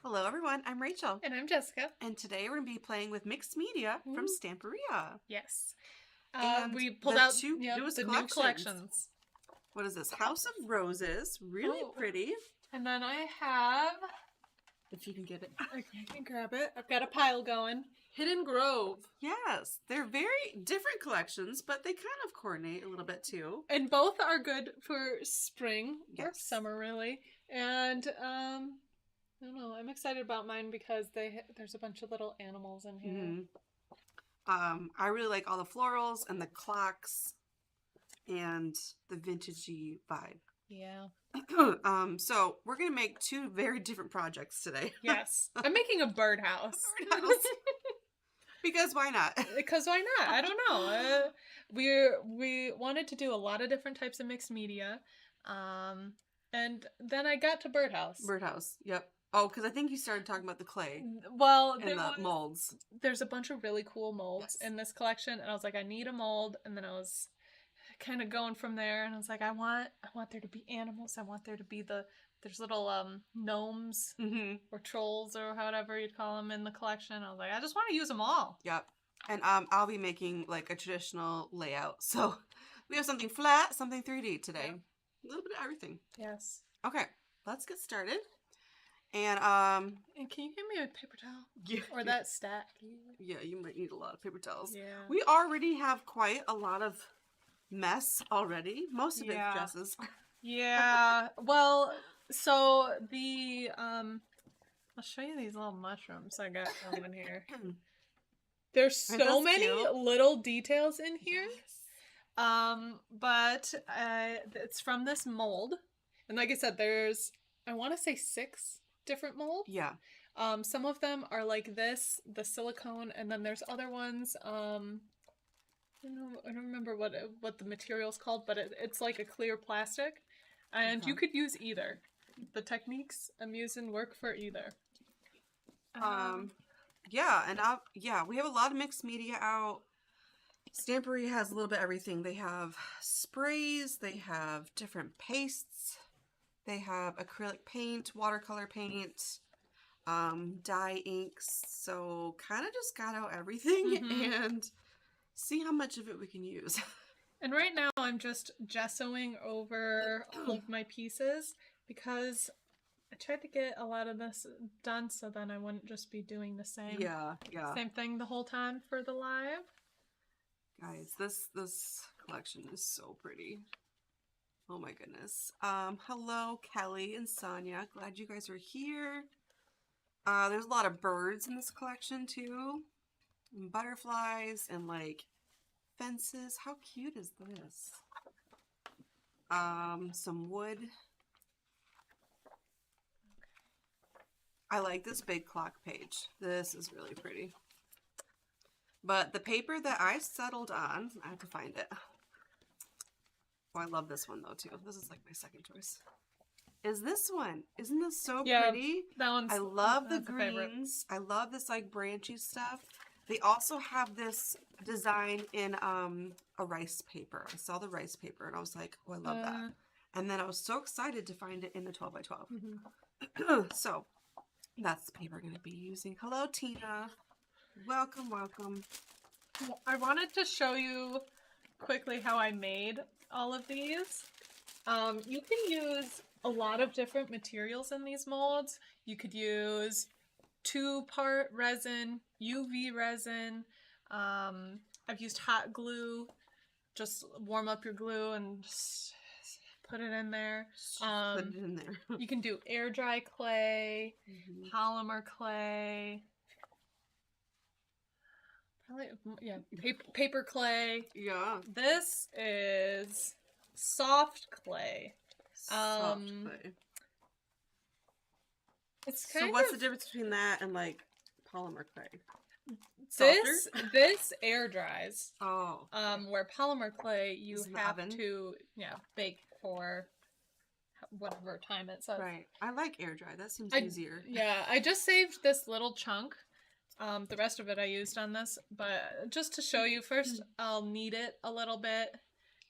Hello everyone, I'm Rachel. And I'm Jessica. And today we're going to be playing with mixed media from Stamperia. Yes. And We pulled the out two newest the new collections. collections. What is this? House of Roses. Really pretty. And then I have... If you can get it. I can grab it. I've got a pile going. Hidden Grove. Yes, they're very different collections, but they kind of coordinate a little bit too. And both are good for spring or summer, really. And, I don't know. I'm excited about mine because there's a bunch of little animals in here. Mm-hmm. I really like all the florals and the clocks and the vintagey vibe. Yeah. So we're going to make two very different projects today. Yes. I'm making a birdhouse. Because why not? Because why not? I don't know. We wanted to do a lot of different types of mixed media. And then I got to birdhouse. Birdhouse, yep. Oh, because I think you started talking about the clay. Well, and the molds. There's a bunch of really cool molds in this collection, and I was like, I need a mold, and then I was kind of going from there, and I was like, I want there to be animals. I want there to be there's little gnomes or trolls or whatever you'd call them in the collection. I was like, I just want to use them all. Yep. And I'll be making like a traditional layout. So we have something flat, something 3D today. Yep. A little bit of everything. Yes. Okay, let's get started. And can you give me a paper towel? Yeah. Or that stack? Yeah, you might need a lot of paper towels. Yeah. We already have quite a lot of mess already. Most of it's Jess's. Yeah. Well, so I'll show you these little mushrooms I got going here. There's so many little details in here. But it's from this mold. And like I said, there's, I want to say 6 different molds. Yeah. Some of them are like this, the silicone, and then there's other ones, I don't remember what the material's called, but it's like a clear plastic. And you could use either. The techniques I'm using work for either. Yeah, and we have a lot of mixed media out. Stamperia has a little bit of everything. They have sprays, they have different pastes, they have acrylic paint, watercolor paint, dye inks. So kind of just got out everything and see how much of it we can use. And right now I'm just gessoing over all of my pieces because I tried to get a lot of this done so then I wouldn't just be doing the same same thing the whole time for the live. Guys, this collection is so pretty. Oh my goodness. Hello Kelly and Sonia. Glad you guys are here. There's a lot of birds in this collection too. And butterflies and like fences. How cute is this? Some wood. I like this big clock page. This is really pretty. But the paper that I settled on, I have to find it. Oh, I love this one though too. This is like my second choice. Is this one? Isn't this so pretty? That one's, I love the greens. I love this like branchy stuff. They also have this design in a rice paper. I saw the rice paper and I was like, oh, I love that. And then I was so excited to find it in the 12 by 12. So that's the paper I'm going to be using. Hello, Tina. Welcome, welcome. I wanted to show you quickly how I made all of these. You can use a lot of different materials in these molds. You could use 2-part resin, UV resin. I've used hot glue. Just warm up your glue and just put it in there. Put it in there. You can do air dry clay, polymer clay. Paper clay. Yeah. This is soft clay. Soft clay. It's kind so what's the difference between that and like polymer clay? This air dries. Oh. Where polymer clay you have oven? to bake for whatever time it says. Right. I like air dry. That seems easier. Yeah, I just saved this little chunk. The rest of it I used on this, but just to show you, first I'll knead it a little bit,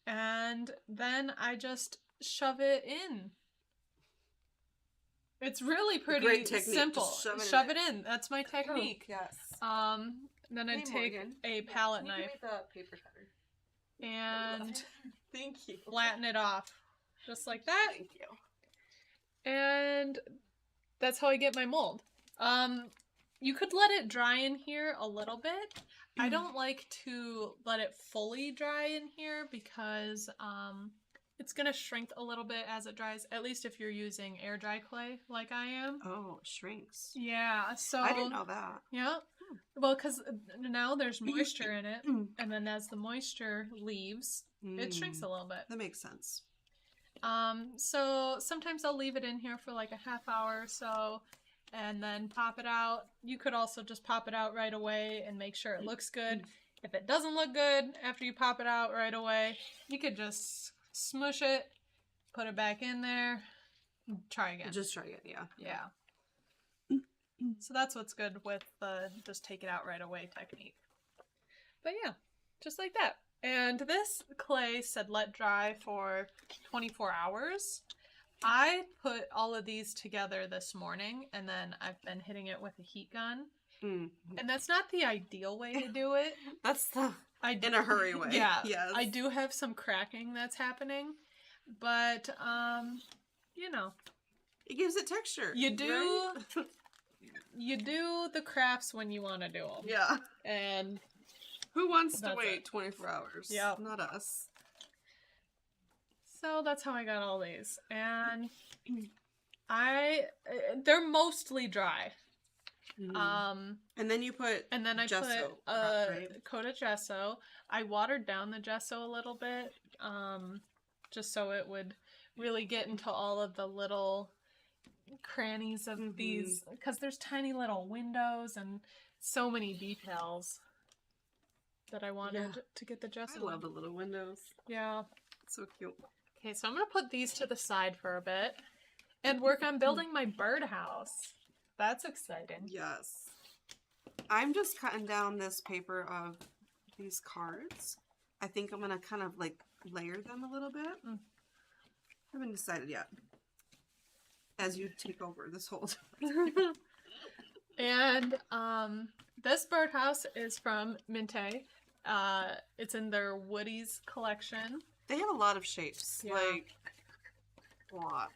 and then I just shove it in. It's really pretty great technique. simple. Just Shove it in. That's my technique. Yes. Then I'd take a palette knife Give me the paper cutter. and Thank you. flatten it off. Just like that. Thank you. And that's how I get my mold. You could let it dry in here a little bit. I don't like to let it fully dry in here because it's going to shrink a little bit as it dries, at least if you're using air dry clay like I am. Oh, it shrinks. Yeah, so... I didn't know that. Yeah. Well, because now there's moisture in it, and then as the moisture leaves, it shrinks a little bit. That makes sense. So sometimes I'll leave it in here for like a half hour or so, and then pop it out. You could also just pop it out right away and make sure it looks good. If it doesn't look good after you pop it out right away, you could just smush it, put it back in there, and try again. Just try it, yeah. Yeah. So that's what's good with the just take it out right away technique. But yeah, just like that. And this clay said let dry for 24 hours. I put all of these together this morning, and then I've been hitting it with a heat gun. And that's not the ideal way to do it. That's the in a hurry way. Yeah. Yes. I do have some cracking that's happening, but you know, it gives it texture. you do right? you do the crafts when you want to do them. Yeah. And who wants to that's wait it. 24 hours? Yep. Not us. So that's how I got all these. And they're mostly dry. And then you put And then I gesso, put a right? coat of gesso. I watered down the gesso a little bit, just so it would really get into all of the little crannies of these, because there's tiny little windows and so many details that I wanted to get the gesso. I love the little windows. Yeah. So cute. Okay, so I'm going to put these to the side for a bit and work on building my birdhouse. That's exciting. Yes. I'm just cutting down this paper of these cards. I think I'm going to kind of like layer them a little bit. Haven't decided yet. As you take over this whole time. And this birdhouse is from Minte. It's in their Woodies collection. They have a lot of shapes. Yeah. Like, a lot.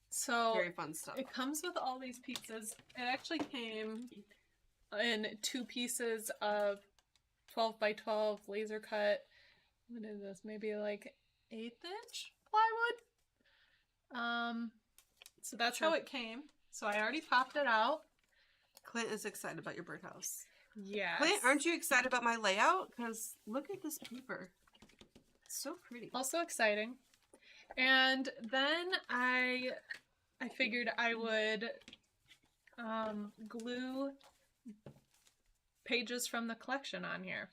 So Very fun stuff. it comes with all these pieces. It actually came in 2 pieces of 12 by 12 laser cut. What is this? Maybe like 1/8" plywood. So that's how it came. So I already popped it out. Clint is excited about your birdhouse. Yes. Clint, aren't you excited about my layout? Because look at this paper. It's so pretty. Also exciting. And then I figured I would glue pages from the collection on here.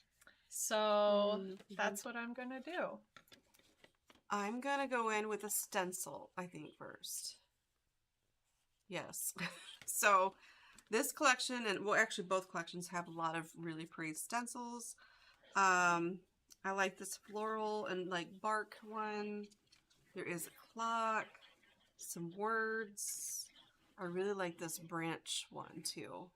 So that's what I'm gonna do. I'm gonna go in with a stencil, I think, first. Yes. So this collection, and well, actually both collections have a lot of really pretty stencils. I like this floral and like bark one. There is a clock, some words. I really like this branch one too.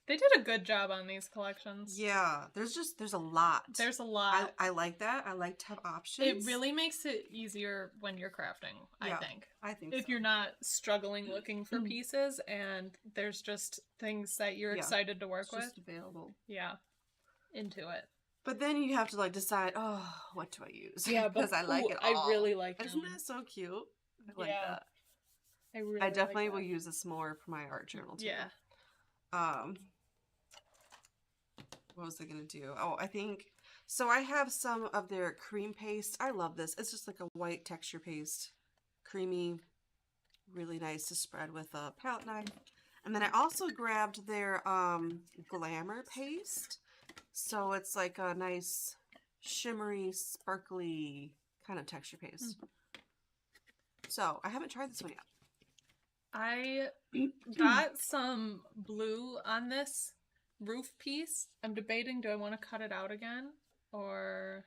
They did a good job on these collections. Yeah, there's a lot. There's a lot. I like that. I like to have options. It really makes it easier when you're crafting, I think. I think if so. you're not struggling looking for pieces and there's just things that you're excited to work it's with. just available. Yeah. Into it. But then you have to like decide, oh, what do I use? Yeah, because I like it all. I really like it. Isn't that so cute? I like that. I definitely like will that. use this more for my art journal too. Yeah. What was I gonna do? Oh, I think so. I have some of their cream paste. I love this. It's just like a white texture paste, creamy, really nice to spread with a palette knife. And then I also grabbed their glamour paste. So it's like a nice shimmery, sparkly kind of texture paste. So I haven't tried this one yet. I got some blue on this roof piece. I'm debating, do I want to cut it out again? Or...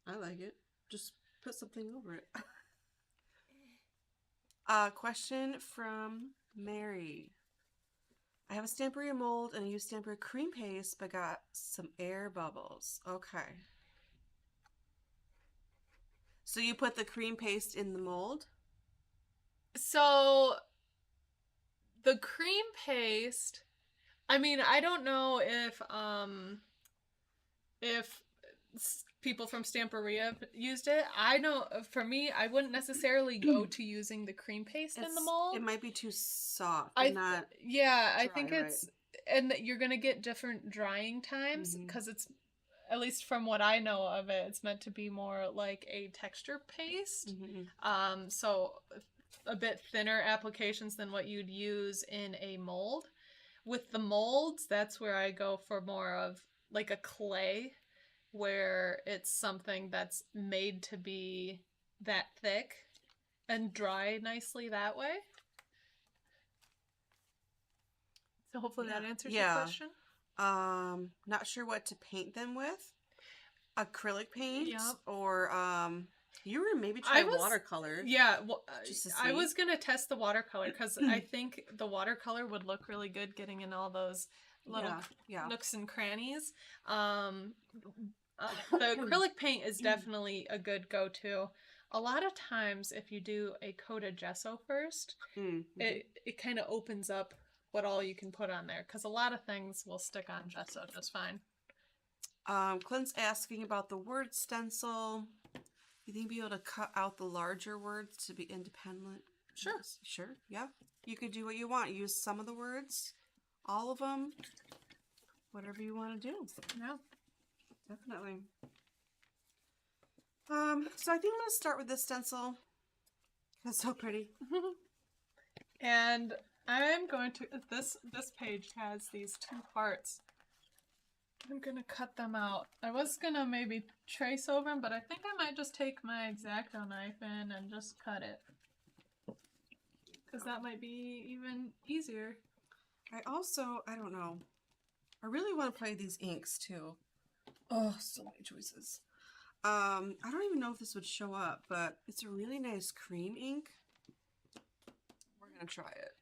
I like it. Just put something over it. Question from Mary. I have a Stamperia mold and I use Stamperia cream paste, but got some air bubbles. Okay. So you put the cream paste in the mold? So the cream paste, I mean, I don't know if people from Stamperia used it. I know for me, I wouldn't necessarily go to using the cream paste in the mold. It might be too soft I and not I dry, think right? it's and that you're gonna get different drying times Mhm. because it's at least from what I know of it, it's meant to be more like a texture paste. So a bit thinner applications than what you'd use in a mold. With the molds, that's where I go for more of like a clay, where it's something that's made to be that thick and dry nicely that way. So hopefully that answers your question. Not sure what to paint them with. Acrylic paint Yep. or you were maybe try watercolor. Yeah, well, just to I see. was gonna test the watercolor because I think the watercolor would look really good getting in all those little nooks and crannies. The acrylic paint is definitely a good go-to. A lot of times, if you do a coat of gesso first, it kind of opens up what all you can put on there because a lot of things will stick on gesso just fine. Clint's asking about the word stencil. You think you'll be able to cut out the larger words to be independent? Sure. Yes. Sure, yeah. You could do what you want. Use some of the words, all of them, whatever you want to do. Yeah. Definitely. So I think I'm going to start with this stencil. It's so pretty. And I'm going to, this page has these two parts. I'm gonna cut them out. I was gonna maybe trace over them, but I think I might just take my X-Acto knife in and just cut it. Because that might be even easier. I don't know. I really want to play these inks too. Oh, so many choices. I don't even know if this would show up, but it's a really nice cream ink. We're gonna try it.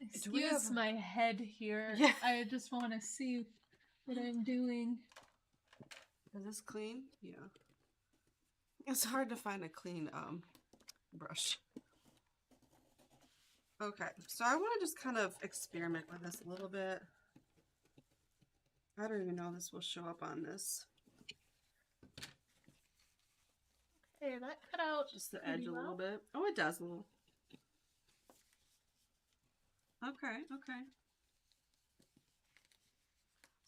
Excuse my head here. Yeah. I just want to see what I'm doing. Is this clean? Yeah. It's hard to find a clean brush. Okay, so I want to just kind of experiment with this a little bit. I don't even know if this will show up on this. Okay, that cut out just the edge a little bit. Oh, it does a little. Okay, okay.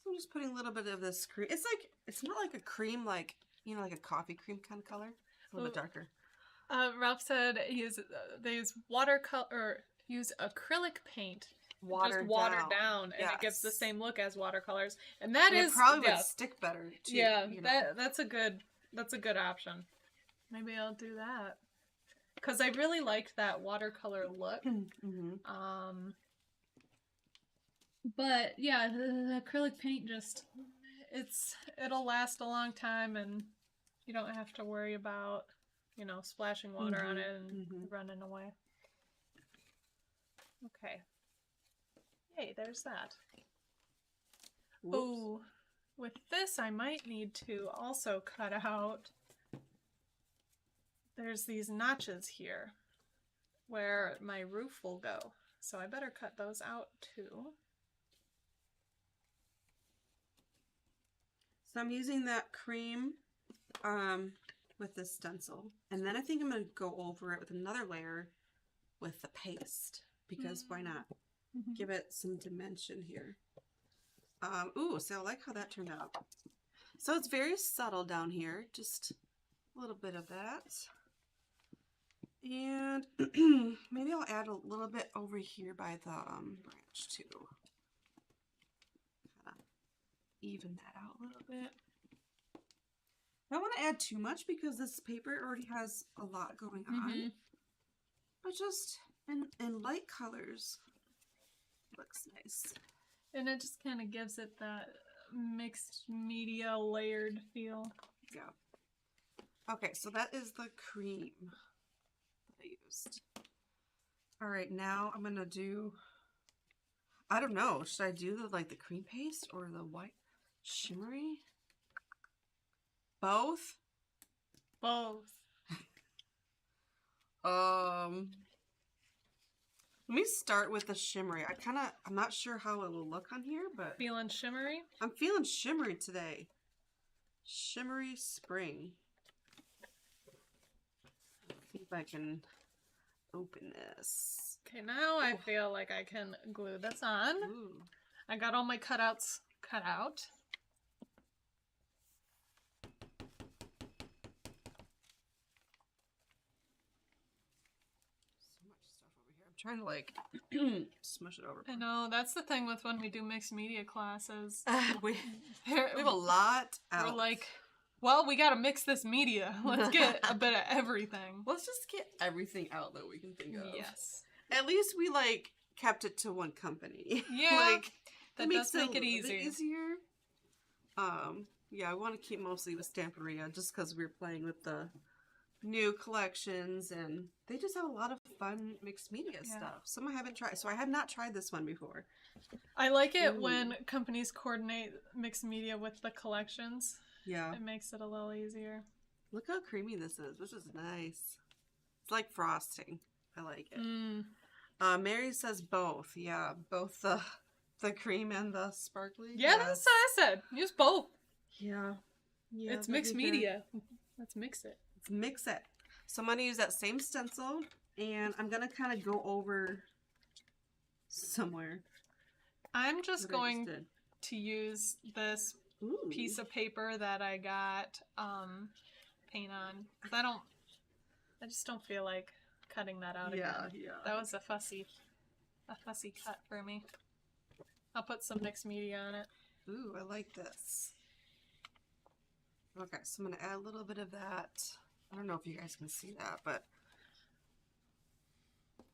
So I'm just putting a little bit of this cream. It's like, it's not like a cream, like, you know, like a coffee cream kind of color. It's a little bit darker. Ralph said they use watercolor, or use acrylic paint. Watered down, and it gives the same look as watercolors. And that is, it probably would stick better too. Yeah, you know? that's a good option. Maybe I'll do that. Because I really liked that watercolor look. But yeah, the acrylic paint just, it'll last a long time, and you don't have to worry about, you know, splashing water on it and running away. Okay. Yay, there's that. Oh, with this I might need to also cut out, there's these notches here where my roof will go. So I better cut those out too. So I'm using that cream with this stencil. And then I think I'm going to go over it with another layer with the paste. Because why not? Give it some dimension here. Ooh, so I like how that turned out. So it's very subtle down here. Just a little bit of that. And maybe I'll add a little bit over here by the branch too. Kind of even that out a little bit. I don't want to add too much because this paper already has a lot going on. But just in light colors, looks nice. And it just kind of gives it that mixed media layered feel. Yeah. Okay, so that is the cream that I used. All right, now I'm gonna do, I don't know, should I do the cream paste or the white shimmery? Both? Both. Let me start with the shimmery. I'm not sure how it will look on here, but Feeling shimmery? I'm feeling shimmery today. Shimmery spring. See if I can open this. Okay, now I feel like I can glue this on. Ooh. I got all my cutouts cut out. So much stuff over here. I'm trying to like smush it over. I know, that's the thing with when we do mixed media classes. We have a lot out. We're like, well, we gotta mix this media. Let's get a bit of everything. Let's just get everything out that we can think of. Yes. At least we like kept it to one company. Yeah. Like That does make it easier. easier. Yeah, I want to keep mostly with Stamperia just because we're playing with the new collections and they just have a lot of fun mixed media stuff. Some I haven't tried, so I have not tried this one before. I like it when companies coordinate mixed media with the collections. Yeah. It makes it a little easier. Look how creamy this is, which is nice. It's like frosting. I like it. Mary says both. Yeah, both the cream and the sparkly. Yeah, that's what I said. Use both. Yeah. Yeah. It's mixed media. Let's mix it. Let's mix it. So I'm going to use that same stencil and I'm going to kind of go over somewhere. I'm just going to use this piece of paper that I got paint on. I just don't feel like cutting that out again. Yeah. That was a fussy cut for me. I'll put some mixed media on it. Ooh, I like this. Okay, so I'm going to add a little bit of that. I don't know if you guys can see that, but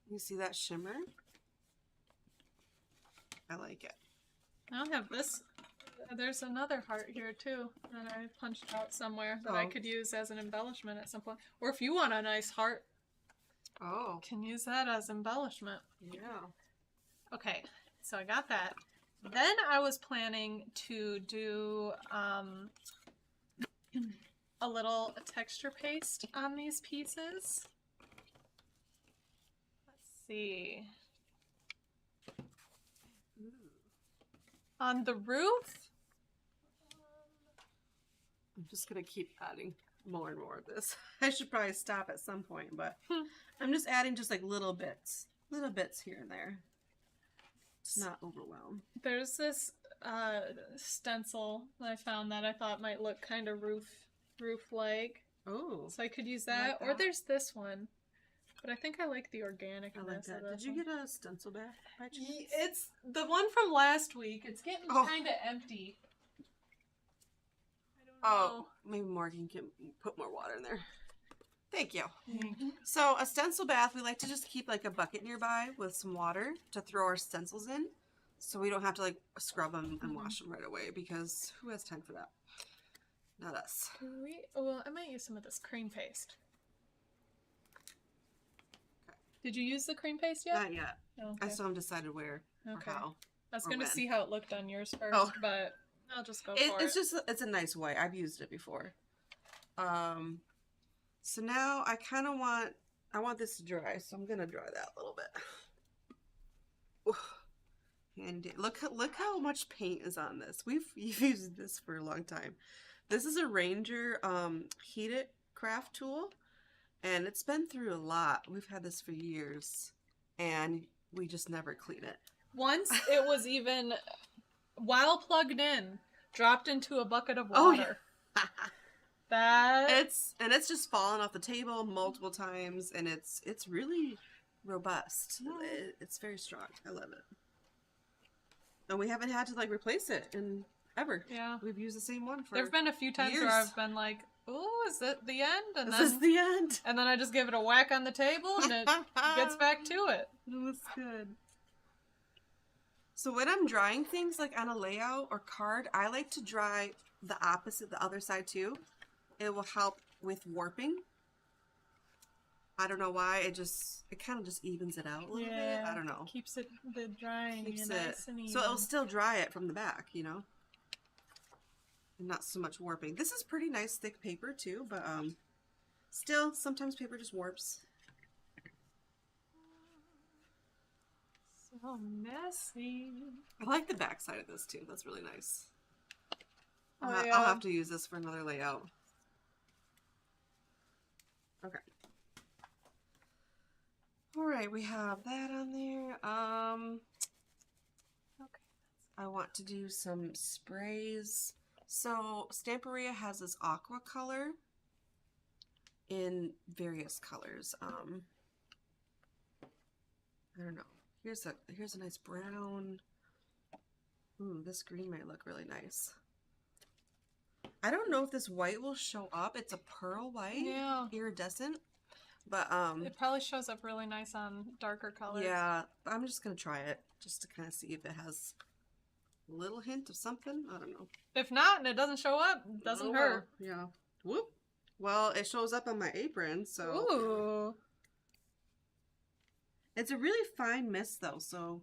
you see that shimmer? I like it. I don't have this. There's another heart here too that I punched out somewhere that I could use as an embellishment at some point. Or if you want a nice heart, can use that as embellishment. Yeah. Okay, so I got that. Then I was planning to do a little texture paste on these pieces. Let's see. On the roof, I'm just going to keep adding more and more of this. I should probably stop at some point, but I'm just adding just like little bits here and there. It's not overwhelmed. There's this stencil that I found that I thought might look kind of roof-like. Oh. So I could use that. Or there's this one. But I think I like the organicness of this. Did you get a stencil back by chance? It's the one from last week. It's getting kind of empty. I don't know. Maybe Morgan can put more water in there. Thank you. Mm-hmm. So a stencil bath, we like to just keep like a bucket nearby with some water to throw our stencils in. So we don't have to like scrub them and wash them right away because who has time for that? Not us. Well, I might use some of this cream paste. Did you use the cream paste yet? Not yet. Oh, okay. I still haven't decided where or how. I was going to see how it looked on yours first, but I'll just go for it. It's a nice white. I've used it before. So now I want this to dry, so I'm going to dry that a little bit. And look how much paint is on this. We've used this for a long time. This is a Ranger heated craft tool. And it's been through a lot. We've had this for years. And we just never clean it. Once it was even, while plugged in, dropped into a bucket of water. It's just fallen off the table multiple times. And it's really robust. It's very strong. I love it. And we haven't had to like replace it in ever. Yeah. We've used the same one for There've been a few times years. where I've been like, oh, is that the end? And this is the end. And then I just give it a whack on the table and it gets back to it. It was good. So when I'm drying things like on a layout or card, I like to dry the opposite, the other side too. It will help with warping. I don't know why. It kind of just evens it out a little bit. I don't know. Keeps it the drying Keeps nice and even. so it'll still dry it from the back, you know, and not so much warping. This is pretty nice thick paper too, but still sometimes paper just warps. So messy. I like the back side of this too. That's really nice. Oh, I'll have to use this for another layout. Okay. All right, we have that on there. Okay. I want to do some sprays. So Stamperia has this aqua color in various colors. I don't know. Here's a nice brown. Ooh, this green might look really nice. I don't know if this white will show up. It's a pearl white, iridescent, but it probably shows up really nice on darker colors. Yeah, I'm just gonna try it just to kind of see if it has a little hint of something. I don't know. If not, and it doesn't show up, it doesn't hurt. Yeah. Whoop. Well, it shows up on my apron, so. Ooh. It's a really fine mist though, so.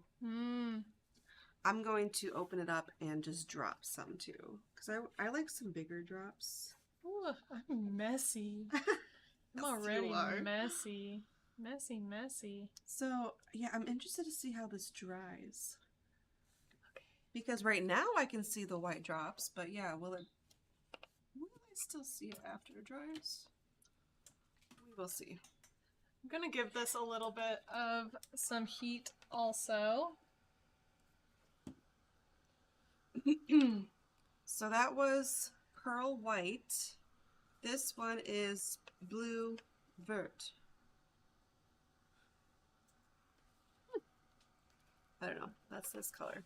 I'm going to open it up and just drop some too, because I like some bigger drops. Ooh, I'm messy. I'm already messy. Messy. So, yeah, I'm interested to see how this dries. Okay. Because right now I can see the white drops, but yeah, will I still see it after it dries? We will see. I'm gonna give this a little bit of some heat also. So that was pearl white. This one is blue vert. I don't know. That's this color.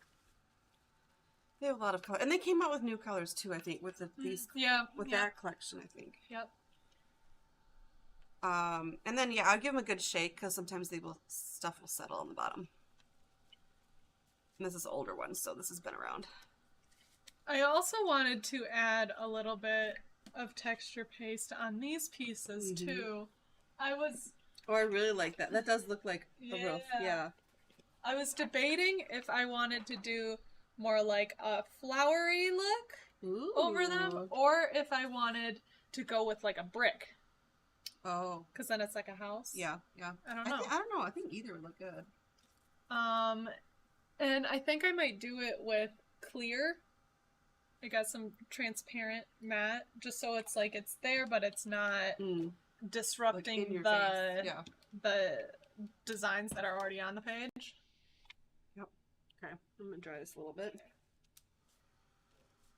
They have a lot of color, and they came out with new colors too. I think with that collection. I think. Yep. And then I'll give them a good shake because sometimes stuff will settle on the bottom. And this is an older one, so this has been around. I also wanted to add a little bit of texture paste on these pieces too. I really like that. That does look like a roof. Yeah. I was debating if I wanted to do more like a flowery look over them, or if I wanted to go with like a brick. Oh. Because then it's like a house. Yeah. I don't know. I don't know. I think either would look good. And I think I might do it with clear. I got some transparent matte, just so it's like it's there, but it's not disrupting like the designs that are already on the page. Yep. Okay, I'm gonna dry this a little bit.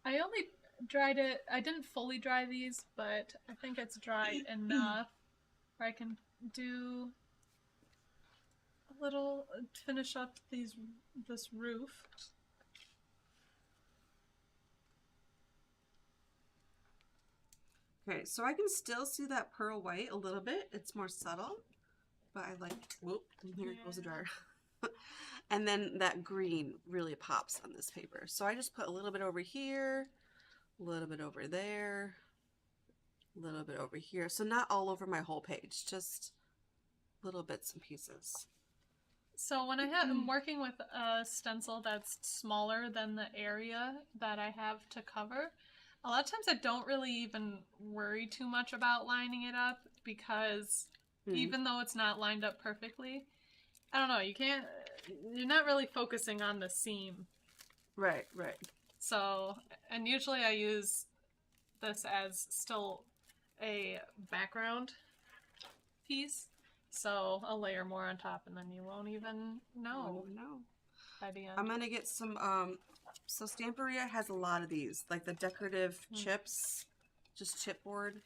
I only dried it. I didn't fully dry these, but I think it's dry enough where I can do a little finish up this roof. Okay, so I can still see that pearl white a little bit. It's more subtle, but I like, whoop, here goes the dryer. And then that green really pops on this paper. So I just put a little bit over here, a little bit over there, a little bit over here. So not all over my whole page, just little bits and pieces. So when I'm working with a stencil that's smaller than the area that I have to cover, a lot of times I don't really even worry too much about lining it up because even though it's not lined up perfectly, I don't know, you're not really focusing on the seam. Right. So, and usually I use this as still a background piece. So I'll layer more on top and then you won't even know. By the end. I'm gonna get some, so Stamperia has a lot of these, like the decorative chips, just chipboard.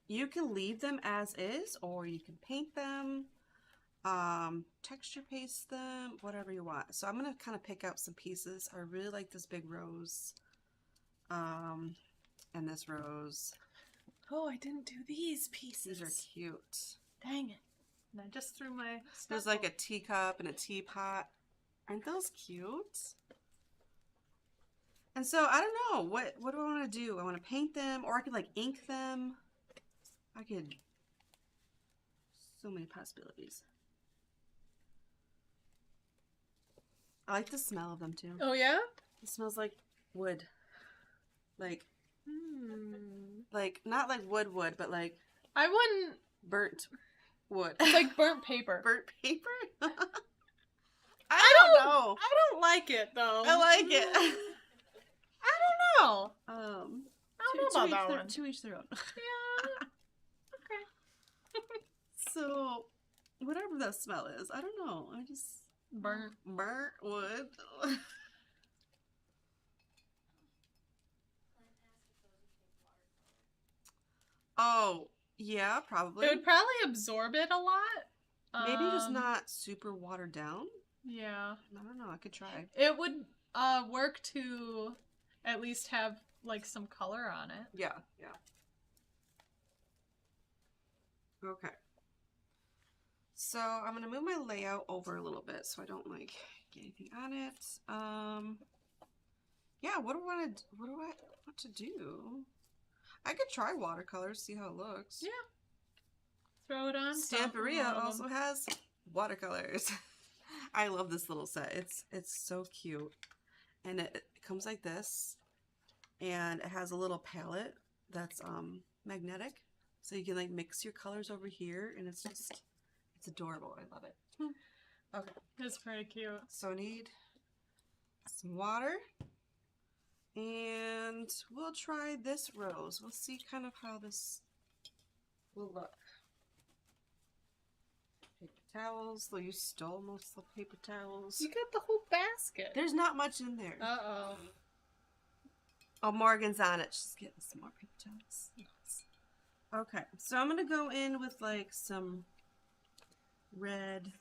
You can leave them as is, or you can paint them, texture paste them, whatever you want. So I'm gonna kind of pick out some pieces. I really like this big rose, and this rose. Oh, I didn't do these pieces. These are cute. Dang it. And I just threw my stuff. There's like a teacup and a teapot. Aren't those cute? And so I don't know, what do I want to do? I want to paint them, or I could like ink them. I could So many possibilities. I like the smell of them too. Oh yeah? It smells like wood. Like not like wood, but like I wouldn't. burnt wood. It's like burnt paper. burnt paper? I don't know. I don't like it though. I like it. I don't know. I don't know about that one. To each their own. Yeah. Okay. So, whatever that smell is, I don't know. I just Burnt wood. Oh, yeah, probably. It would probably absorb it a lot. Maybe just not super watered down. Yeah. I don't know. I could try. It would work to at least have like some color on it. Yeah, yeah. Okay. So I'm gonna move my layout over a little bit so I don't like get anything on it. Yeah. What do I want to do? I could try watercolors, see how it looks. Yeah. Throw it on. Stamperia also has watercolors. I love this little set. It's so cute, and it comes like this, and it has a little palette that's magnetic, so you can like mix your colors over here, and it's adorable. I love it. Okay, It's pretty cute. so I need some water, and we'll try this rose. We'll see kind of how this will look. Paper towels. Though you stole most of the paper towels. You got the whole basket. There's not much in there. Uh-oh. Oh, Morgan's on it. She's getting some more paper towels. Okay, so I'm gonna go in with like some red.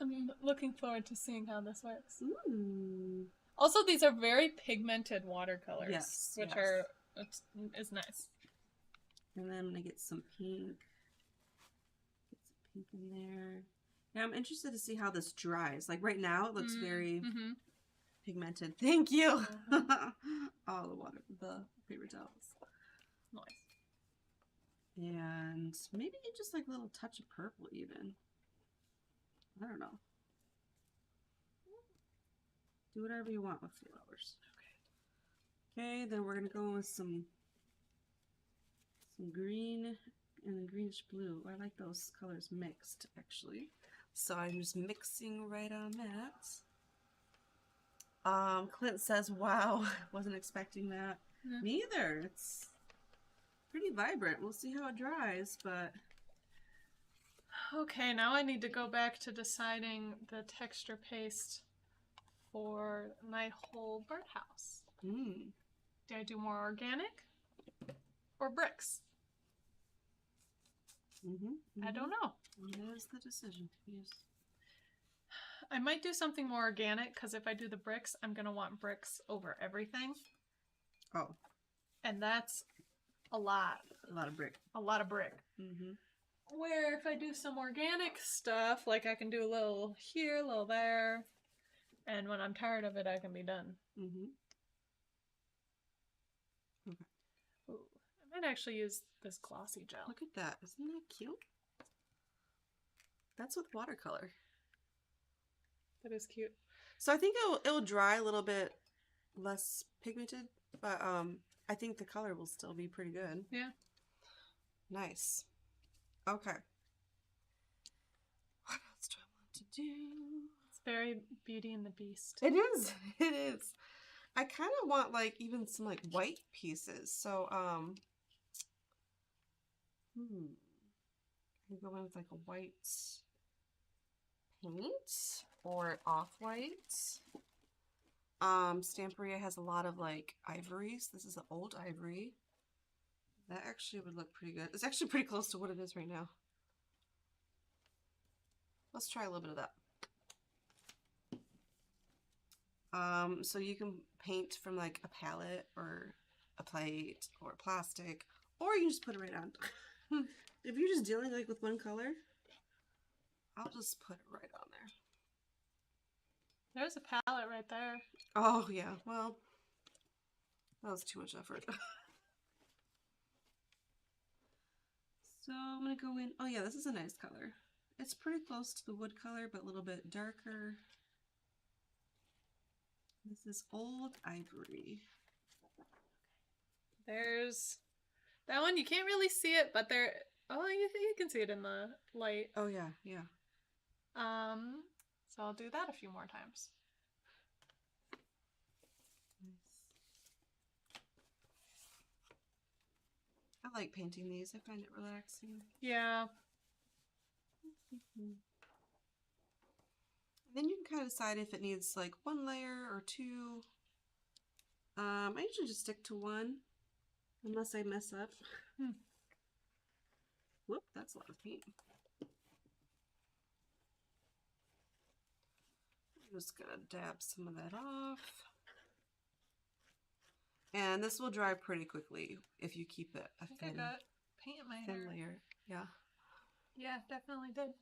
I'm looking forward to seeing how this works. Ooh. Also, these are very pigmented watercolors, Yes, which yes. is nice. And then I'm gonna get some pink. Get some pink in there. Now I'm interested to see how this dries. Like right now, it looks very pigmented. Thank you. All the paper towels. Nice. And maybe just like a little touch of purple even. I don't know. Do whatever you want with flowers. Okay, then we're gonna go with some green and greenish blue. I like those colors mixed actually. So I'm just mixing right on that. Clint says, wow, wasn't expecting that. Yeah. Me either. It's pretty vibrant. We'll see how it dries, but Okay, now I need to go back to deciding the texture paste for my whole birdhouse. Do I do more organic or bricks? I don't know. That is the decision. Yes. I might do something more organic because if I do the bricks, I'm going to want bricks over everything. Oh. And that's a lot. A lot of brick. A lot of brick. Where if I do some organic stuff, like I can do a little here, a little there, and when I'm tired of it, I can be done. Okay. Ooh, I might actually use this glossy gel. Look at that. Isn't that cute? That's with watercolor. That is cute. So I think it'll dry a little bit less pigmented, but I think the color will still be pretty good. Yeah. Nice. Okay. What else do I want to do? It's very Beauty and the Beast. It is. It is. I kind of want like even some like white pieces. So I can go in with like a white paint or off-white. Stamperia has a lot of like ivories. This is an old ivory. That actually would look pretty good. It's actually pretty close to what it is right now. Let's try a little bit of that. So you can paint from like a palette or a plate or plastic, or you can just put it right on. If you're just dealing like with one color, I'll just put it right on there. There's a palette right there. Oh yeah, well, that was too much effort. So I'm gonna go in. Oh yeah, this is a nice color. It's pretty close to the wood color, but a little bit darker. This is Old Ivory. There's that one. You can't really see it, but there. Oh, you can see it in the light. Oh yeah, yeah. So I'll do that a few more times. Nice. I like painting these. I find it relaxing. Yeah. And then you can kind of decide if it needs like one layer or two. I usually just stick to one, unless I mess up. Whoop, that's a lot of paint. I'm just gonna dab some of that off. And this will dry pretty quickly if you keep it a I think I got paint in my hair. layer. Yeah. Yeah, definitely did.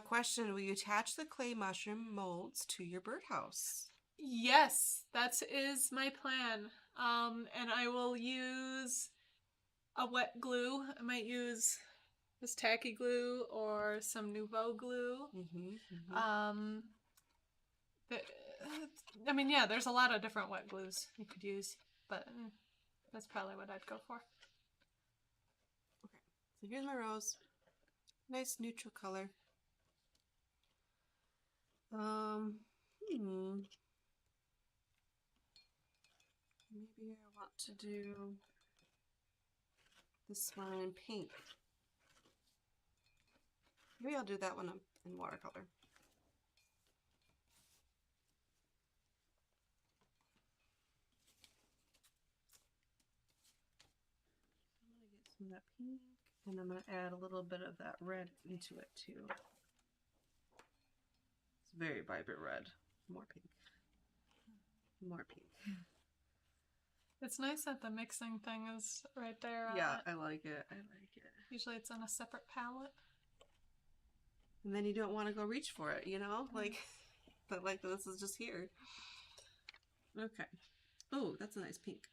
Question, will you attach the clay mushroom molds to your birdhouse? Yes, that is my plan. And I will use a wet glue. I might use this tacky glue or some Nouveau glue. I mean, yeah, there's a lot of different wet glues you could use, but that's probably what I'd go for. Okay, so here's my rose. Nice neutral color. Maybe I want to do this one in pink. Maybe I'll do that one in watercolor. I'm going to get some of that pink, and I'm going to add a little bit of that red into it too. It's very vibrant red. More pink. More pink. It's nice that the mixing thing is right there. Yeah, I like it. I like it. Usually it's on a separate palette. And then you don't want to go reach for it, you know? Like, but like this is just here. Okay. Oh, that's a nice pink.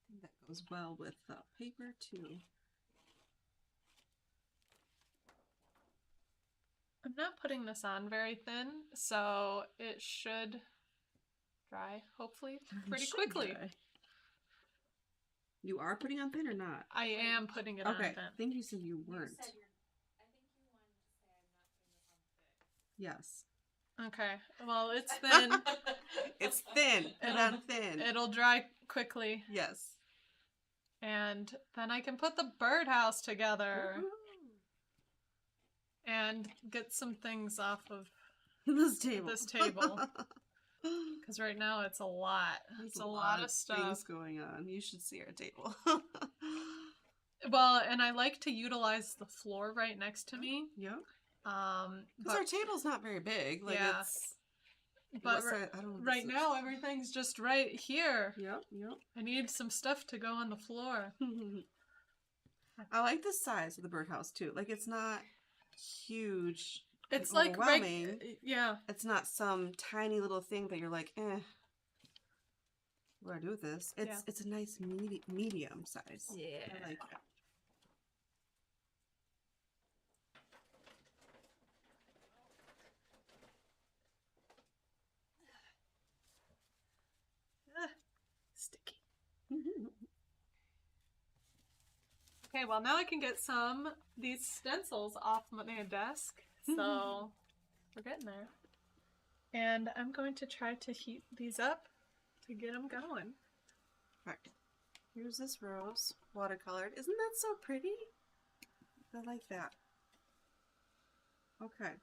I think that goes well with paper too. I'm not putting this on very thin, so it should dry, hopefully, pretty quickly. Dry. You are putting on thin or not? I am putting it on Okay, thin. I think you said you weren't. I think you wanted to say I'm not putting it on thick. Yes. Okay, well, it's thin. It's thin. Put on thin. It'll dry quickly. Yes. And then I can put the birdhouse together. Woo-hoo. And get some things off of This table. Because right now it's a lot. It's a lot of stuff. Things going on. You should see our table. Well, and I like to utilize the floor right next to me. Yep. But our table's not very big. Like yeah. it's. But I don't know right now everything's just right here. Yep. Yep. I need some stuff to go on the floor. I like the size of the birdhouse too. Like it's not huge. It's like overwhelming. Yeah. It's not some tiny little thing that you're like, what do I do with this? It's a nice medium size. Yeah. I like it. Sticky. Okay, well now I can get these stencils off my desk. So we're getting there. And I'm going to try to heat these up to get them going. Right. Here's this rose, watercolored. Isn't that so pretty? I like that. Okay.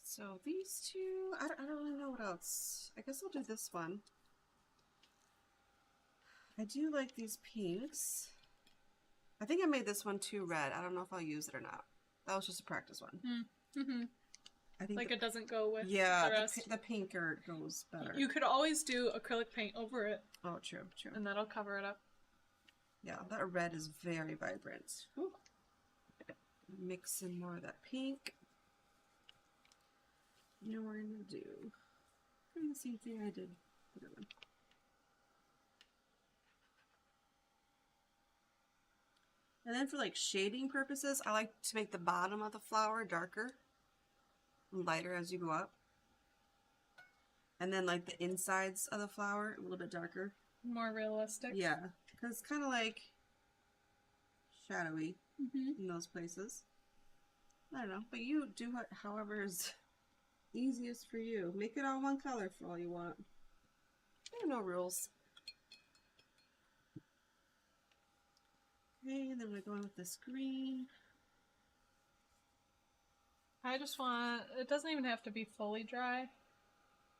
So these two, I don't really know what else. I guess I'll do this one. I do like these pinks. I think I made this one too red. I don't know if I'll use it or not. That was just a practice one. Mm-hmm. I think Like it doesn't go with the rest. the pinker goes better. You could always do acrylic paint over it. Oh, true, true. And that'll cover it up. Yeah, that red is very vibrant. Ooh. Mix in more of that pink. You know what we're gonna do? The same thing I did. And then for like shading purposes, I like to make the bottom of the flower darker and lighter as you go up. And then like the insides of the flower a little bit darker. More realistic. Yeah, because it's kind of like shadowy in those places. I don't know, but you do however is easiest for you. Make it all one color for all you want. There are no rules. Okay, and then we're going with this green. I just want, it doesn't even have to be fully dry.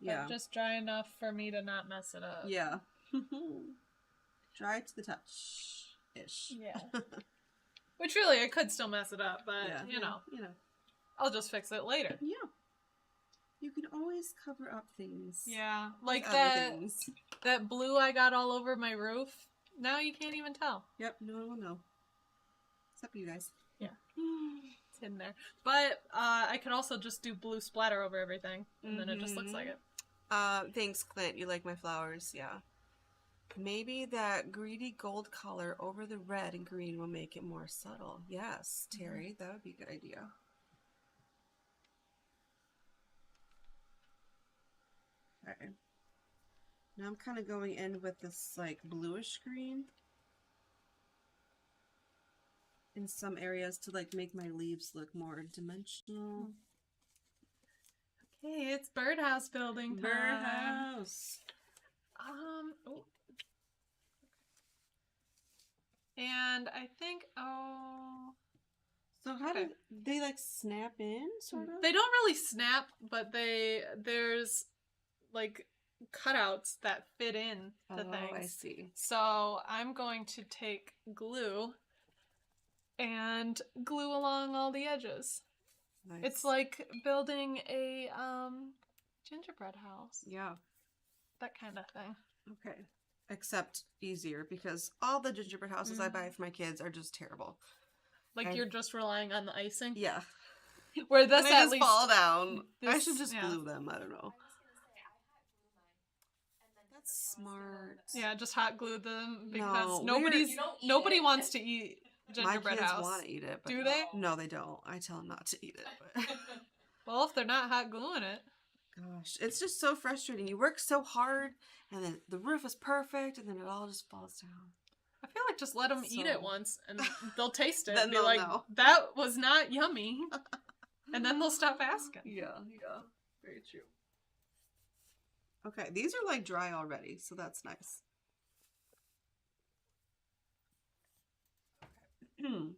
Yeah. But just dry enough for me to not mess it up. Yeah. Dry to the touch-ish. Yeah. Which really, I could still mess it up, but, Yeah, you know, You know. I'll just fix it later. Yeah. You can always cover up things. Yeah. Like Other that, things. that blue I got all over my roof. Now you can't even tell. Yep, no one will know. Except you guys. Yeah. It's hidden there. But I could also just do blue splatter over everything, and then it just looks like it. Thanks, Clint. You like my flowers, yeah. Maybe that greedy gold color over the red and green will make it more subtle. Yes, Terry, that would be a good idea. Okay. Now I'm kind of going in with this like bluish green in some areas to like make my leaves look more dimensional. Okay, it's birdhouse building time. Birdhouse. Oh. And I think, So how do they like snap in, sort of? they don't really snap, but there's like cutouts that fit in to things. I see. So I'm going to take glue and glue along all the edges. Nice. It's like building a gingerbread house. Yeah. That kind of thing. Okay. Except easier because all the gingerbread houses I buy for my kids are just terrible. Like you're just relying on the icing? Yeah. Where this And they at just least fall down. I this- should just yeah. glue them. I don't know. I was gonna say I hot glue mine, and then That's smart. Yeah, just hot glue them because No, nobody's You don't eat nobody it. wants to eat gingerbread my kids house. want to eat it. But Do they? No, they don't. I tell them not to eat it. But Well, if they're not hot gluing it. gosh, it's just so frustrating. You work so hard, and then the roof is perfect, and then it all just falls down. I feel like just let them eat So- it once and they'll taste it Then and be they'll like, know. that was not yummy. And then they'll stop asking. Yeah, very true. Okay, these are like dry already, so that's nice. Okay.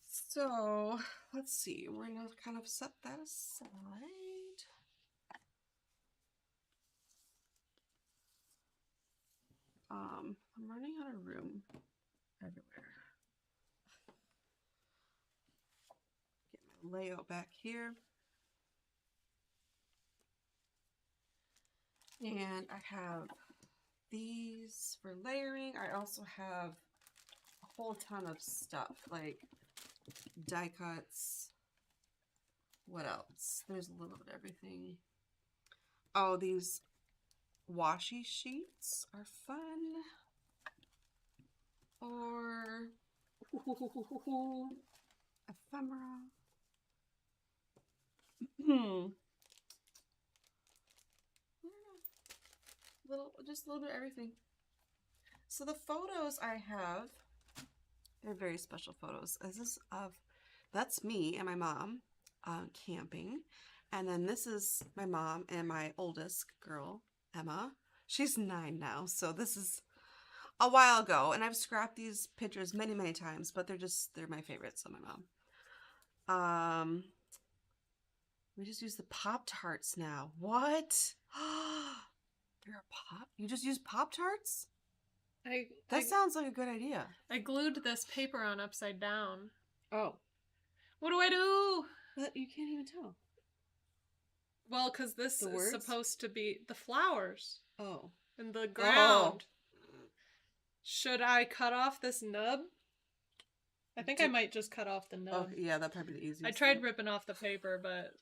So, let's see. We're gonna kind of set that aside. I'm running out of room everywhere. Get my layout back here. And I have these for layering. I also have a whole ton of stuff like die cuts. What else? There's a little bit of everything. Oh, these washi sheets are fun. Or ephemera. Just a little bit of everything. So the photos I have, they're very special photos. This is that's me and my mom camping. And then this is my mom and my oldest girl, Emma. She's 9 now, so this is a while ago. And I've scrapped these pictures many, many times, but they're my favorites of my mom. We just use the Pop-Tarts now. What? There are You just use Pop-Tarts? That sounds like a good idea. I glued this paper on upside down. Oh. What do I do? But you can't even tell. Well, because this The is words? supposed to be the flowers Oh. and the ground. Should I cut off this nub? I think I might just cut off the Oh, nub. yeah, that'd probably be the easiest. I tried ripping off the paper, but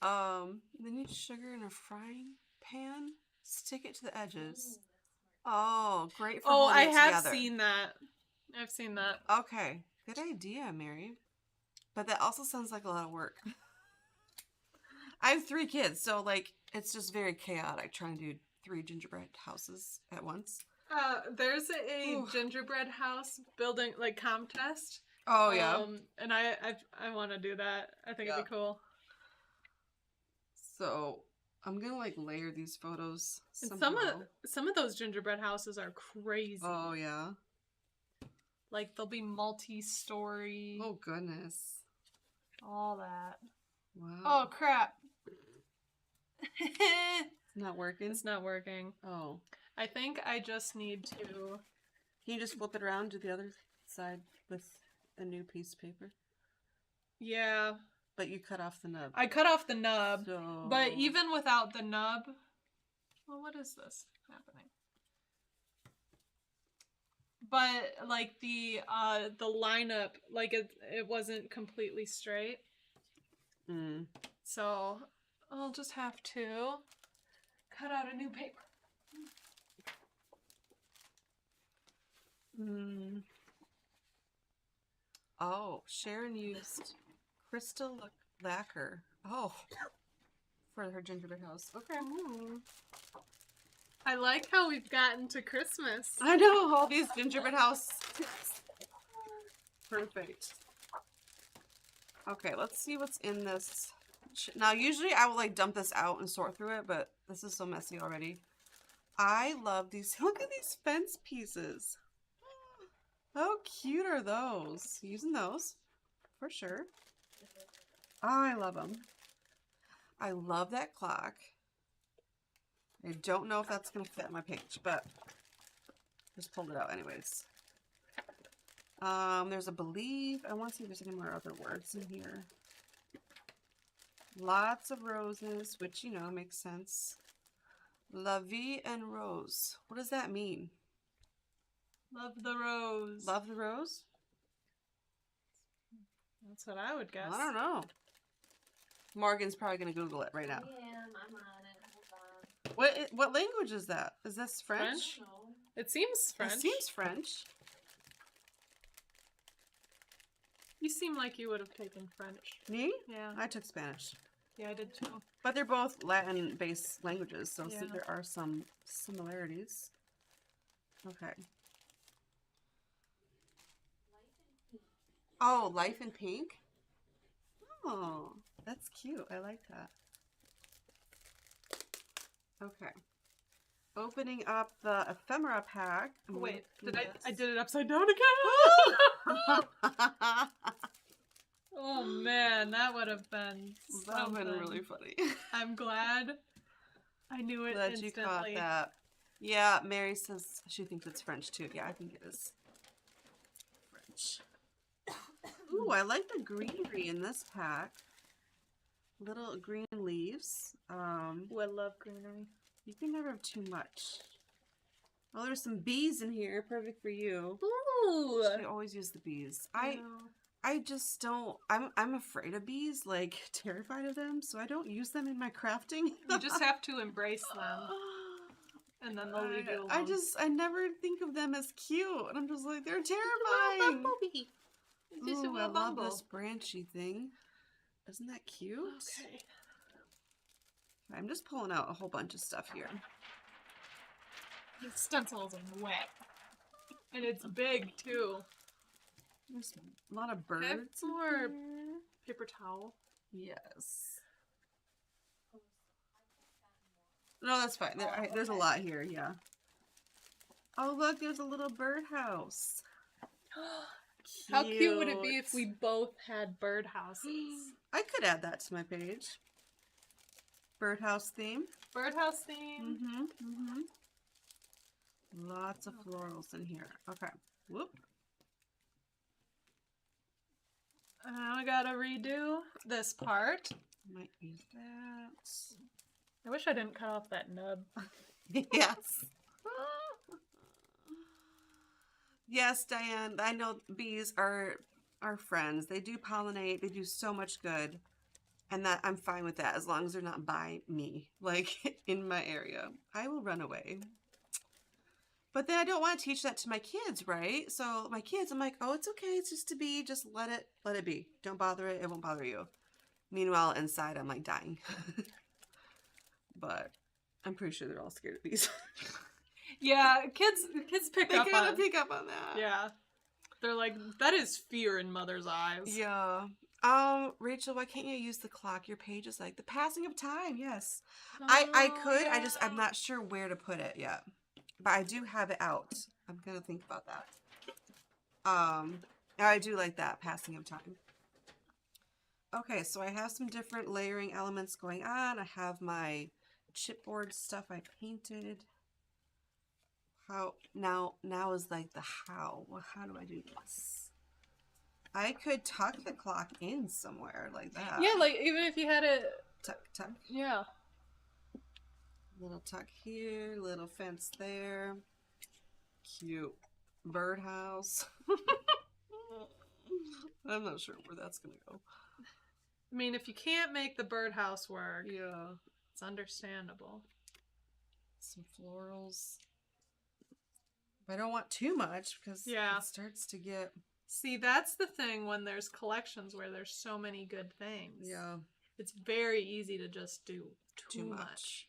Then you sugar in a frying pan. Stick it to the edges. Oh, great for I holding it have together. seen that. I've seen that. Okay. Good idea, Mary. But that also sounds like a lot of work. I have 3 kids, so like it's just very chaotic trying to do 3 gingerbread houses at once. There's a Ooh. gingerbread house building like contest. Oh yeah. And I want to do that. I think it'd be cool. So I'm gonna like layer these photos. And Somehow. some of those gingerbread houses are crazy. Oh yeah. Like they'll be multi-story. Oh goodness. All that. Wow. Oh crap. It's not working. It's not working. Oh. I think I just need to. Can you just flip it around to the other side with a new piece of paper? Yeah. But you cut off the nub. I cut off the nub. So... But even without the nub. Well, what is this happening? But like the lineup, like it wasn't completely straight. Mm. So I'll just have to cut out a new paper. Mm. Oh, Sharon used crystal lacquer. Oh, for her gingerbread house. Okay. Ooh. I like how we've gotten to Christmas. I know all these gingerbread house. Perfect. Okay, let's see what's in this. Now, usually I will like dump this out and sort through it, but this is so messy already. I love these. Look at these fence pieces. How cute are those? Using those for sure. Oh, I love them. I love that clock. I don't know if that's going to fit on my page, but just pulled it out anyways. There's a believe. I want to see if there's any more other words in here. Lots of roses, which, you know, makes sense. La vie en rose. What does that mean? Love the rose. Love the rose? That's what I would guess. I don't know. Morgan's probably going to Google it right now. I'm on it. Hold on. What language is that? Is this French? French? No. It seems French. It seems French. You seem like you would have taken French. Me? Yeah. I took Spanish. Yeah, I did too. But they're both Latin-based languages, so Yeah. see, there are some similarities. Okay. Oh, Life in Pink? Oh, that's cute. I like that. Okay. Opening up the ephemera pack. I'm Wait, gonna do I this. did it upside down again. Oh man, that would have been That would have been something. really funny. I'm glad I knew it Glad instantly. you caught that. Yeah, Mary says she thinks it's French too. Yeah, I think it is French. Ooh, I like the greenery in this pack. Little green leaves. Ooh, I love greenery. You can never have too much. Oh, there's some bees in here. Perfect for you. Ooh. I always use the bees. I just don't. I'm afraid of bees. Like terrified of them, so I don't use them in my crafting. You just have to embrace them, and then they'll leave you alone. I never think of them as cute, and I'm just like they're terrifying. Bumblebee. It's just a Ooh, I little love bumble. this branchy thing. Isn't that cute? Okay. I'm just pulling out a whole bunch of stuff here. The stencil is wet, and it's big too. There's a lot of birds. Okay, some more in paper towel. here. Yes. No, that's fine. There's a lot here. Yeah. Oh, look, there's a little birdhouse. How cute would it be if we both had birdhouses? I could add that to my page. Birdhouse theme. Birdhouse theme. Mm-hmm. Mm-hmm. Lots of florals in here. Okay. Whoop. I gotta redo this part. Might use that. I wish I didn't cut off that nub. Yes. Yes, Diane. I know bees are friends. They do pollinate. They do so much good. And that I'm fine with that as long as they're not by me, like in my area. I will run away. But then I don't want to teach that to my kids, right? So my kids, I'm like, oh, it's okay. It's just to be. Just let it be. Don't bother it. It won't bother you. Meanwhile, inside, I'm like dying. But I'm pretty sure they're all scared of bees. Yeah, kids pick They up kind on. of pick up on that. Yeah, they're like, that is fear in mother's eyes. Yeah. Rachel, why can't you use the clock? Your page is like the passing of time. Yes. Oh, I could. yeah. I'm not sure where to put it yet. But I do have it out. I'm gonna think about that. I do like that passing of time. Okay, so I have some different layering elements going on. I have my chipboard stuff I painted. How now is like the how. Well, how do I do this? I could tuck the clock in somewhere like that. Yeah, like even if you had it. Tuck, tuck. Yeah. Little tuck here, little fence there. Cute birdhouse. I'm not sure where that's gonna go. I mean, if you can't make the birdhouse work, Yeah. it's understandable. Some florals. I don't want too much because Yeah. it starts to get... See, that's the thing when there's collections where there's so many good things. Yeah. It's very easy to just do too much.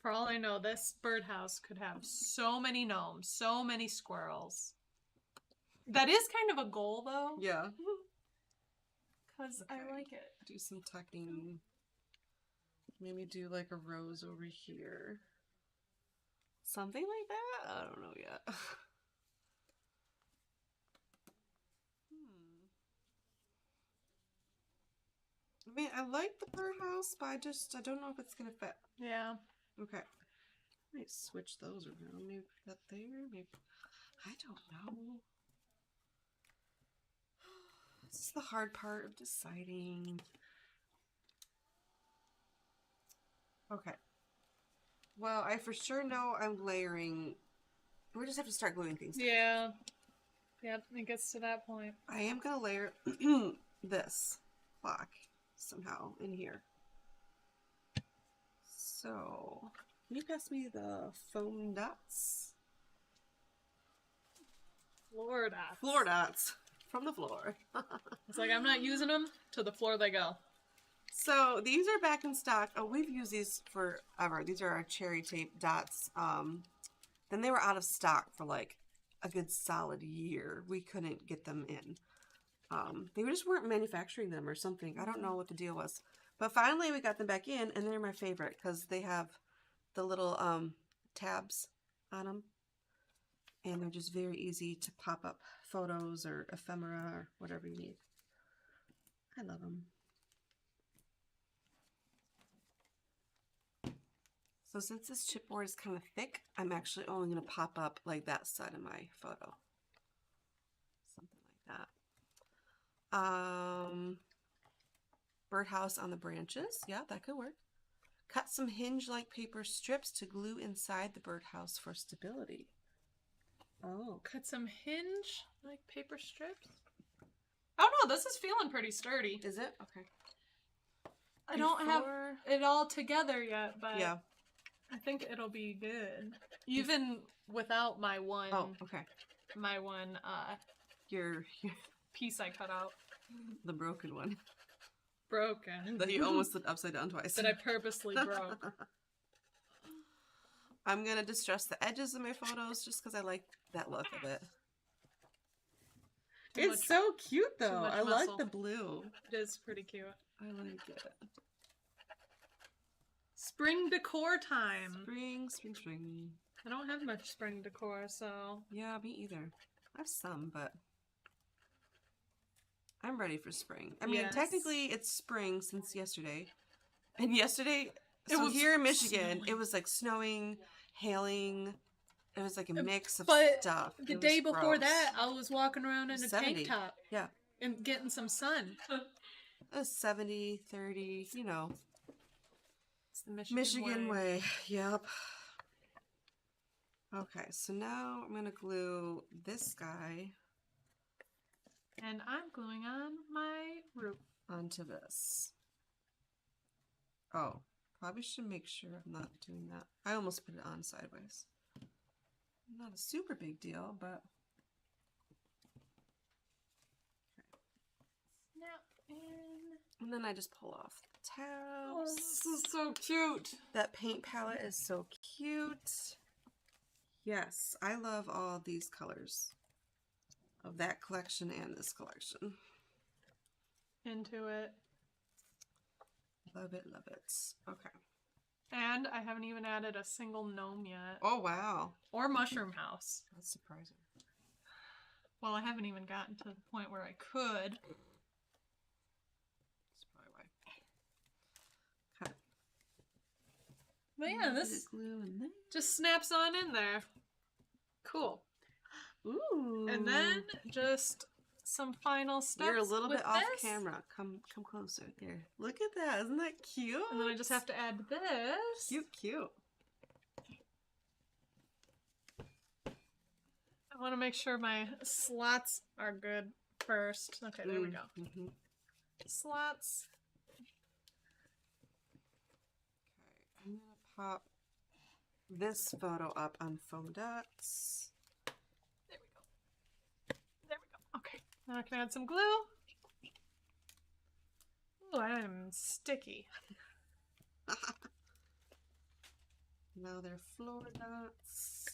For all I know, this birdhouse could have so many gnomes, so many squirrels. That is kind of a goal, though. Yeah. Because Okay. I like it. Do some tucking. Maybe do like a rose over here. Something like that? I don't know yet. I mean, I like the birdhouse, but I don't know if it's gonna fit. Yeah. Okay. I might switch those around. Maybe put that there. Maybe. I don't know. This is the hard part of deciding. Okay. Well, I for sure know I'm layering. We just have to start gluing things. Yeah. Yep, it gets to that point. I am gonna layer this clock somehow in here. So, can you pass me the foam dots? Florida. Floor dots from the floor. It's like, I'm not using them, to the floor they go. So these are back in stock. Oh, we've used these forever. These are our cherry tape dots. Then they were out of stock for like a good solid year. We couldn't get them in. They just weren't manufacturing them or something. I don't know what the deal was. But finally we got them back in, and they're my favorite because they have the little tabs on them. And they're just very easy to pop up photos or ephemera or whatever you need. I love them. So since this chipboard is kind of thick, I'm actually only going to pop up like that side of my photo. Something like that. Birdhouse on the branches. Yeah, that could work. Cut some hinge-like paper strips to glue inside the birdhouse for stability. Oh. Cut some hinge, like paper strips. Oh no, this is feeling pretty sturdy. Is it? Okay. I don't have Before- it all together yet, but Yeah. I think it'll be good. Even without my one, Oh, okay. Your piece I cut out. the broken one Broken. that you almost did upside down twice. That I purposely broke. I'm gonna distress the edges of my photos just because I like that look of it. Too It's much- so cute though. much I like muscle. the blue. It is pretty cute. I like it. Spring decor time. Spring, spring, spring. I don't have much spring decor, so Yeah, me either. I have some, but I'm ready for spring. I mean, Yes. technically it's spring since yesterday. And yesterday, It so was here in Michigan, snowing. it was like snowing, hailing. It was like a mix of but stuff. the It day was before gross. that, I was walking around in a 70. tank top Yeah. and getting some sun. It was 70, 30, you know. It's the Michigan, Michigan way. Yep. Okay, so now I'm going to glue this guy And I'm gluing on my roof. onto this. Oh, probably should make sure I'm not doing that. I almost put it on sideways. not a super big deal, but Snap in. and then I just pull off the Oh, tabs. this is so cute. That paint palette is so cute. Yes, I love all these colors of that collection and this collection. Into it. Love it, love it. Okay. And I haven't even added a single gnome yet. Oh, wow. Or mushroom house. That's surprising. Well, I haven't even gotten to the point where I could. That's probably why. Okay. But yeah, this glue in there. just snaps on in there. Cool. Ooh. And then just some final steps. You're a little with bit off this. camera. Come closer. There. Look at that. Isn't that cute? And then I just have to add this. Cute. I want to make sure my slots are good first. Okay, there we go. Mm-hmm. Slots. Okay, I'm gonna pop this photo up on foam dots. There we go. There we go. Okay. Now I can add some glue. Ooh, I'm sticky. Now they're floor dots.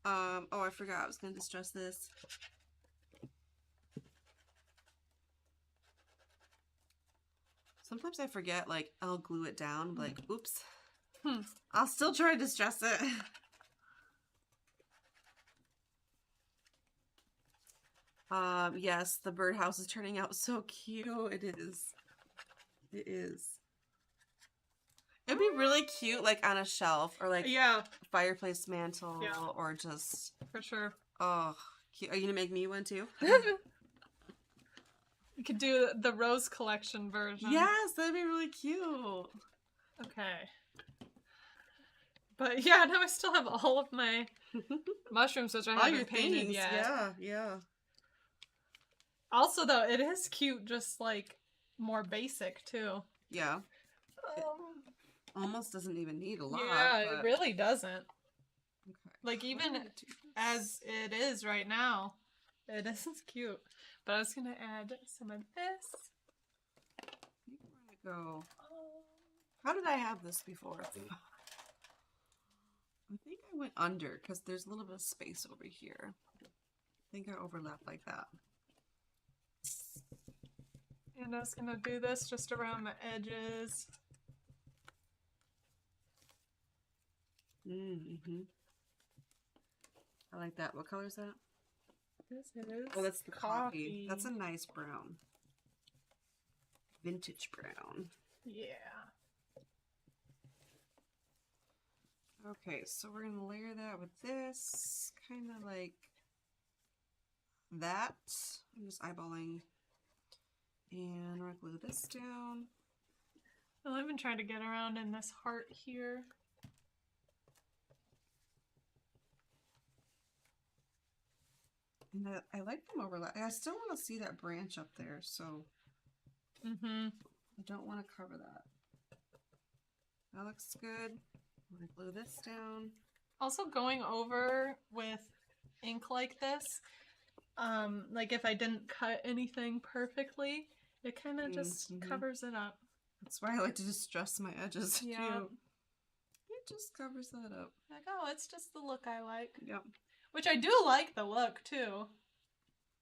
Oh, I forgot I was gonna distress this. Sometimes I forget, like, I'll glue it down, like, oops. I'll still try to distress it. Yes, the birdhouse is turning out so cute. It is. It is. It'd be really cute, like, on a shelf, or, like, Yeah, fireplace mantle, Yeah. or just, for sure. oh, cute. Are you gonna make me one, too? We could do the rose collection version. Yes, that'd be really cute. Okay. But yeah, now I still have all of my mushrooms, which I All your haven't painted things, yet. yeah. Also, though, it is cute, just like more basic too. Yeah. Almost doesn't even need a lot. Yeah, but... it really doesn't. Okay. Like even as it is right now, it is cute. But I was gonna add some of this. I think we're gonna go. How did I have this before? I think I went under because there's a little bit of space over here. I think I overlapped like that. And I was gonna do this just around the edges. Mm-hmm. I like that. What color is that? This is Oh, that's the coffee. That's a nice brown. Vintage brown. Yeah. Okay, so we're gonna layer that with this, kind of like that. I'm just eyeballing, and we're gonna glue this down. Well, I've been trying to get around in this heart here. And I like them overlap. I still want to see that branch up there, so Mm-hmm. I don't want to cover that. That looks good. I'm gonna glue this down. Also, going over with ink like this, like if I didn't cut anything perfectly, it kind of just Mhm. covers it up. That's why I like to distress my edges Yeah. too. It just covers that up. Like, oh, it's just the look I like. Yep. Which I do like the look too,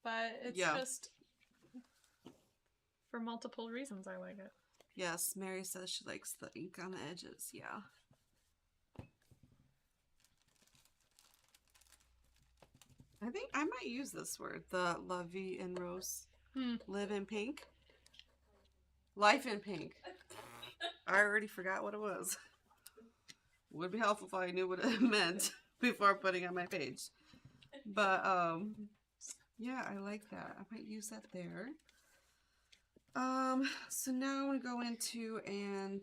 but it's Yeah. just for multiple reasons I like it. Yes, Mary says she likes the ink on the edges. Yeah. I think I might use this word, the La Vie en Rose. Live in pink. Life in pink. I already forgot what it was. Would be helpful if I knew what it meant before putting it on my page. But yeah, I like that. I might use that there. So now I'm gonna go into and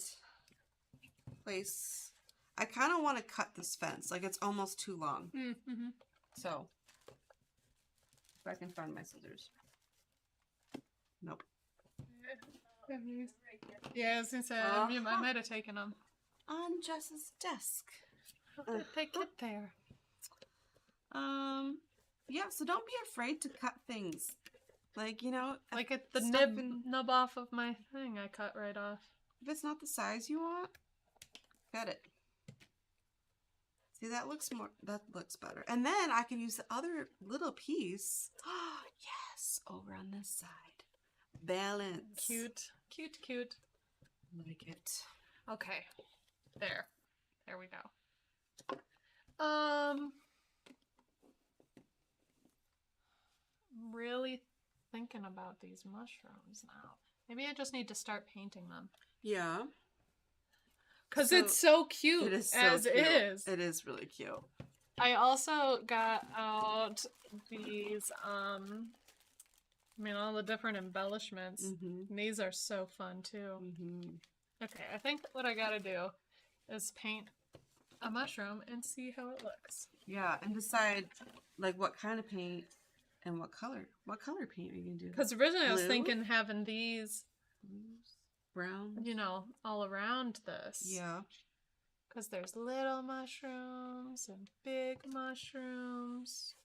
place. I kind of want to cut this fence, like it's almost too long. Mm-hmm. So if I can find my scissors. Nope. Yeah, I was gonna say, I might have taken them. On Jess's desk. How did they get there? Yeah, so don't be afraid to cut things. Like, Like at the stuff in- nub off of my thing, I cut right off. if it's not the size you want, cut it. See, that looks better. And then I can use the other little piece. Oh, yes, over on this side. Balance. Cute, cute, cute. Like it. Okay, there we go. I'm really thinking about these mushrooms now. Maybe I just need to start painting them. Yeah. Because So- it's so cute It is so as cute. is. It is really cute. I also got out these, all the different embellishments. Mm-hmm. And these are so fun too. Mm-hmm. Okay, I think what I gotta do is paint a mushroom and see how it looks. Yeah, and decide like what kind of paint and what color. What color paint are you gonna do? Because originally I was Blue? thinking having these, Blues, browns. all around this. Yeah. Because there's little mushrooms and big mushrooms.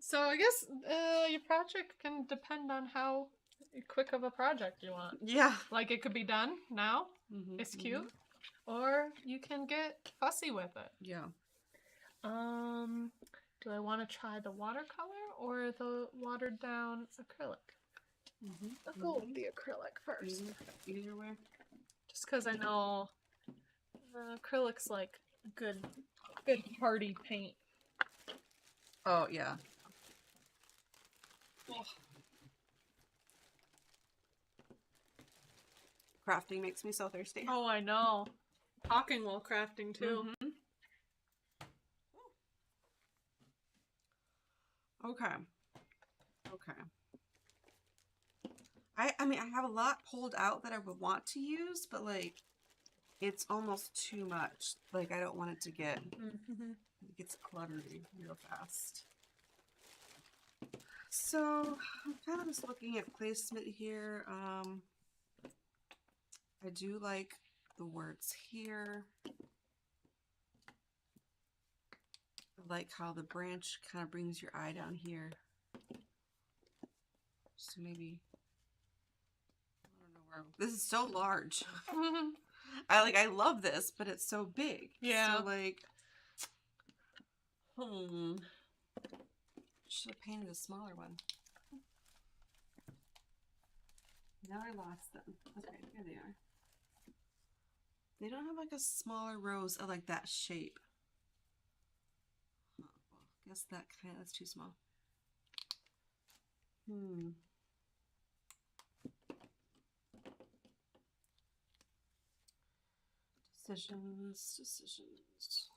So I guess your project can depend on how quick of a project you want. Yeah. Like it could be done now, Mm-hmm. it's cute, or you can get fussy with it. Yeah. Do I want to try the watercolor or the watered down acrylic? Mm-hmm. I'll go with the acrylic first. Either way. Just because I know acrylic's like good party paint. Oh yeah. Crafting makes me so thirsty. Oh, I know. Talking while crafting too. Mhm. Okay. Okay. I mean, I have a lot pulled out that I would want to use, but like, it's almost too much. Like, I don't want it to get, it gets cluttered real fast. So, I'm kind of just looking at placement here. I do like the words here. I like how the branch kind of brings your eye down here. So maybe, I don't know where, this is so large. I love this, but it's so big. Yeah. So like, should have painted a smaller one. Now I lost them. Okay, here they are. They don't have like a smaller rose of like that shape. Well, I guess that's too small. Decisions. Just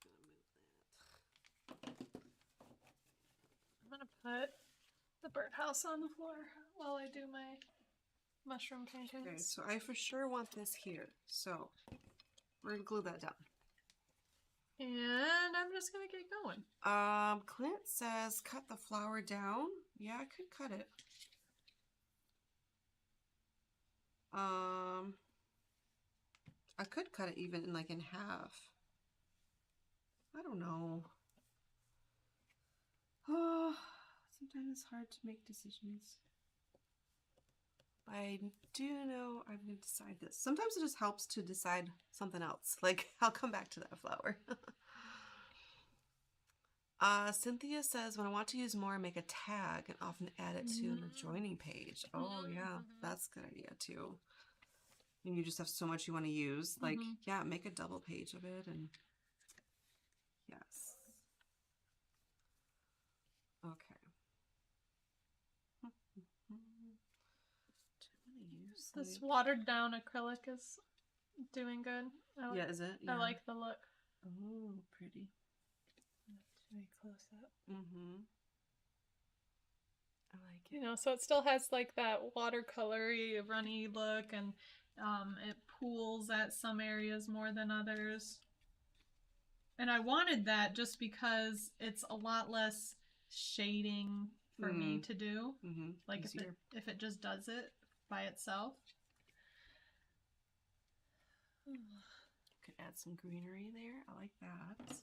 gonna move that. I'm gonna put the birdhouse on the floor while I do my mushroom paintings. Okay, so I for sure want this here. So we're gonna glue that down. And I'm just gonna get going. Clint says cut the flower down. Yeah, I could cut it. I could cut it even in half. I don't know. Oh, sometimes it's hard to make decisions. I do know I'm going to decide this. Sometimes it just helps to decide something else. Like, I'll come back to that flower. Cynthia says, when I want to use more, I make a tag and often add it to an adjoining page. Oh, yeah, that's a good idea, too. And you just have so much you want to use. Like, yeah, make a double page of it. And yes. Okay. This watered down acrylic is doing good. Yeah, is it? I like the look. Oh, pretty. Very close up. I like it. So it still has like that watercolory, runny look, and it pools at some areas more than others. And I wanted that just because it's a lot less shading for me to do. Like if it just does it by itself. Could add some greenery there. I like that.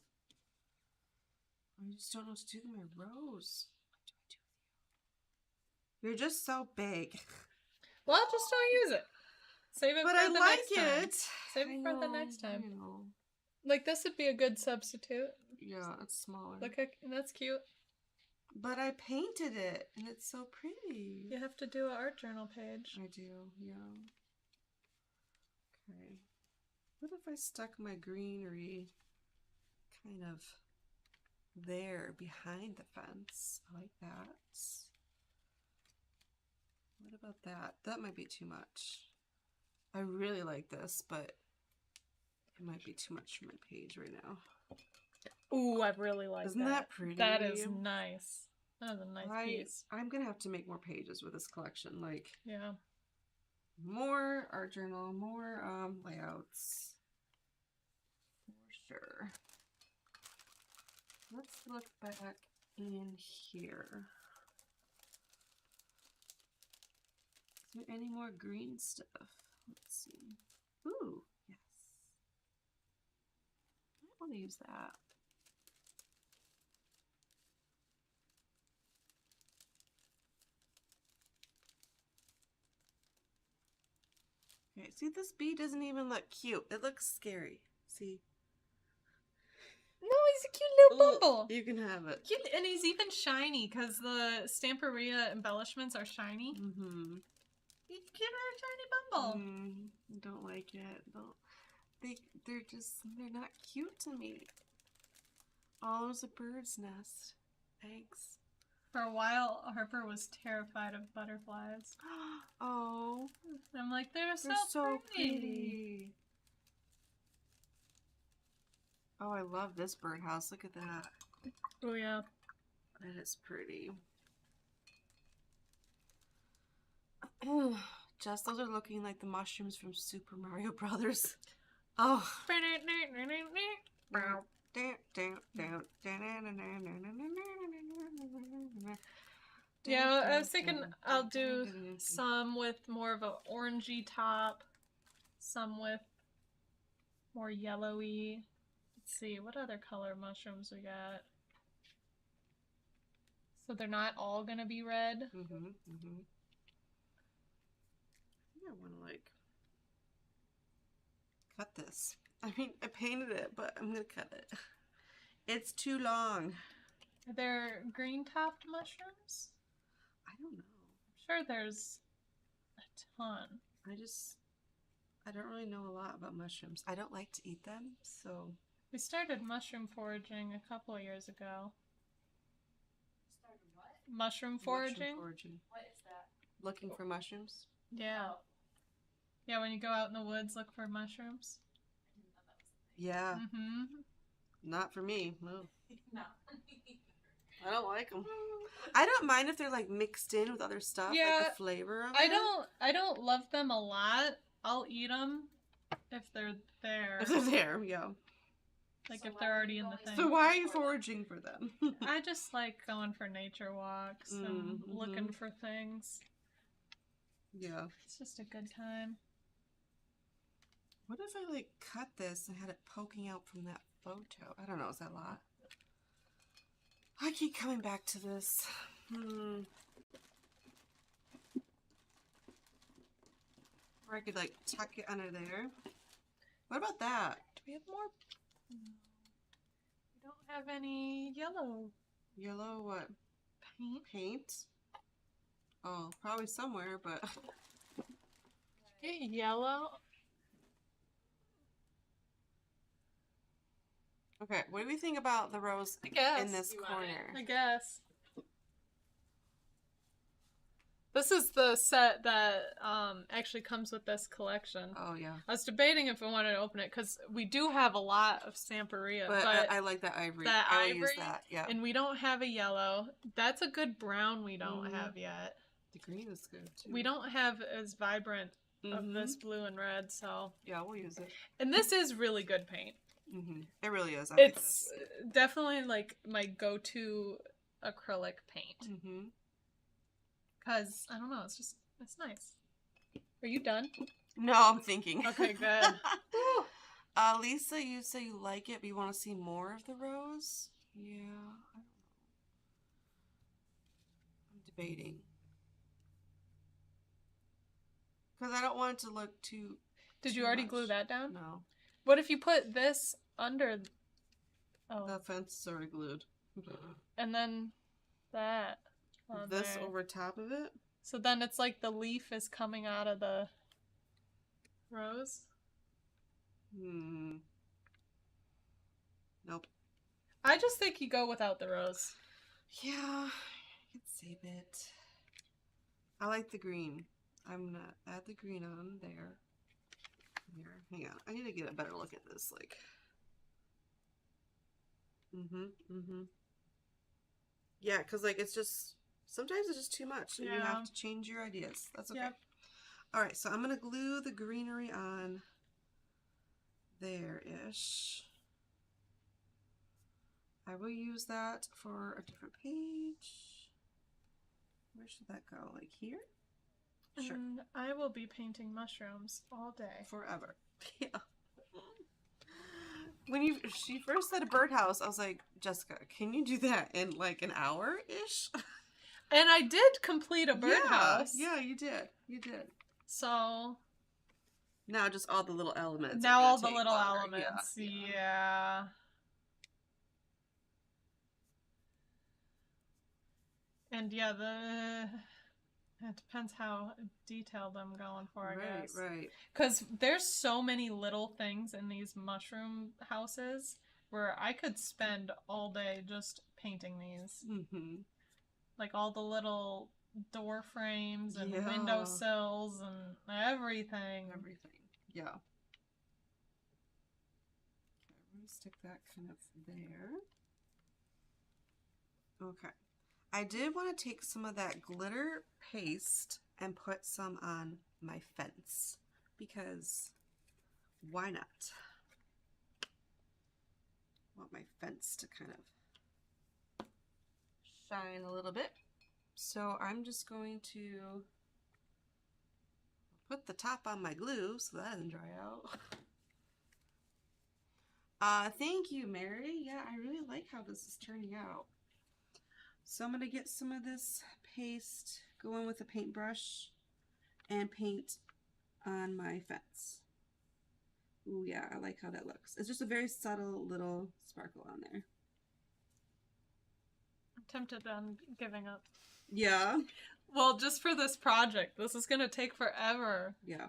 I just don't know what to do with my rose. What do I do with you? You're just so big. Well, just don't use it. Save it But for I the like next time. it. Save I it for the know, next time. I know. Like, this would be a good substitute. Yeah, it's smaller. Look, that's cute. But I painted it, and it's so pretty. You have to do an art journal page. I do, yeah. Okay. What if I stuck my greenery kind of there behind the fence? I like that. What about that? That might be too much. I really like this, but it might be too much for my page right now. Ooh, I really like that. Isn't that pretty? That is nice. That is a nice piece. I'm gonna have to make more pages with this collection. Like, Yeah. more art journal, more layouts. For sure. Let's look back in here. Is there any more green stuff? Let's see. Ooh, yes. I might want to use that. Okay, see, this bee doesn't even look cute. It looks scary. See? No, he's a cute little Ooh, bumble. you can have it. Cute, and he's even shiny because the Stamperia embellishments are shiny. Mm-hmm. He's a cute little shiny bumble. I don't like it. They're not cute to me. Oh, it was a bird's nest. Eggs. For a while, Harper was terrified of butterflies. Oh, I'm like, they're so pretty. pretty. Oh, I love this birdhouse. Look at that. Oh, yeah. That is pretty. Just those are looking like the mushrooms from Super Mario Brothers. Oh. Yeah, I was thinking I'll do some with more of an orangey top, some with more yellowy. Let's see, what other color mushrooms we got? So they're not all gonna be red. I think I want to like cut this. I mean, I painted it, but I'm gonna cut it. It's too long. Are there green topped mushrooms? I don't know. I'm sure there's a ton. I don't really know a lot about mushrooms. I don't like to eat them, so. We started mushroom foraging a couple of years ago. Started what? Mushroom foraging? Mushroom foraging. What is that? Looking for mushrooms. Yeah. Oh, Yeah, when you go out in the woods, look for mushrooms. I didn't know that was a thing. Yeah, Mm-hmm. not for me. No, No. I don't like them. I don't mind if they're like mixed in with other stuff, Yeah, like the flavor of I it. don't love them a lot. I'll eat them if they're there. If they're there, yeah. Like So if why they're are already you in the going thing. So why are you foraging for them? I just like going for nature walks and looking for things. Yeah. It's just a good time. What if I like cut this and had it poking out from that photo? I don't know. Is that a lot? I keep coming back to this. Or I could like tuck it under there. What about that? Do we have more? No. We don't have any yellow Yellow what? paint. Paint? Oh, probably somewhere, but Get yellow. okay. What do we think about the rose I guess. in this You want it? corner? I guess. This is the set that actually comes with this collection. Oh yeah, I was debating if I wanted to open it because we do have a lot of Stamperia, but but I like that ivory. that I will use ivory, that. Yeah, and we don't have a yellow. That's a good brown we don't Mhm. have yet. the green is good too. We don't have as vibrant of Mhm. this blue and red, so. Yeah, we'll use it. And this is really good paint. It really is. I like It's definitely like my go-to acrylic paint. this. Because, I don't know, it's nice. Are you done? No, I'm thinking. Okay, good. Whew. Lisa, you say you like it, but you want to see more of the rose? Yeah, I don't know. I'm debating. Because I don't want it to look too. Did you too already much. glue that down? No. What if you put this under? Oh, The fence is already glued. and then that on This there. over top of it? So then it's like the leaf is coming out of the rose. Nope. I just think you go without the rose. Yeah, I could save it. I like the green. I'm gonna add the green on there. Here, hang on. I need to get a better look at this. Like, yeah, because like it's just sometimes it's just too much, and you Yeah. have to change your ideas. That's okay. Yep. All right, so I'm gonna glue the greenery on there-ish. I will use that for a different page. Where should that go? Like here? Sure. And I will be painting mushrooms all day. Forever. Yeah. When she first said a birdhouse, I was like, Jessica, can you do that in like an hour-ish? And I did complete a birdhouse. Yeah, you did. You did. So Now just all the little elements. now are all gonna the take little longer. elements. Yeah. Yeah. And yeah, it depends how detailed I'm going for, I guess. Right. Because there's so many little things in these mushroom houses where I could spend all day just painting these. Mm-hmm. Like all the little door frames and Yeah. windowsills and everything. Yeah. Okay, we're gonna stick that kind of there. Okay. I did want to take some of that glitter paste and put some on my fence because why not? I want my fence to kind of shine a little bit. So I'm just going to put the top on my glue so that doesn't dry out. Thank you, Mary. Yeah, I really like how this is turning out. So I'm going to get some of this paste, go in with a paintbrush, and paint on my fence. Ooh, yeah, I like how that looks. It's just a very subtle little sparkle on there. I'm tempted on giving up. Yeah. Well, just for this project. This is going to take forever. Yeah.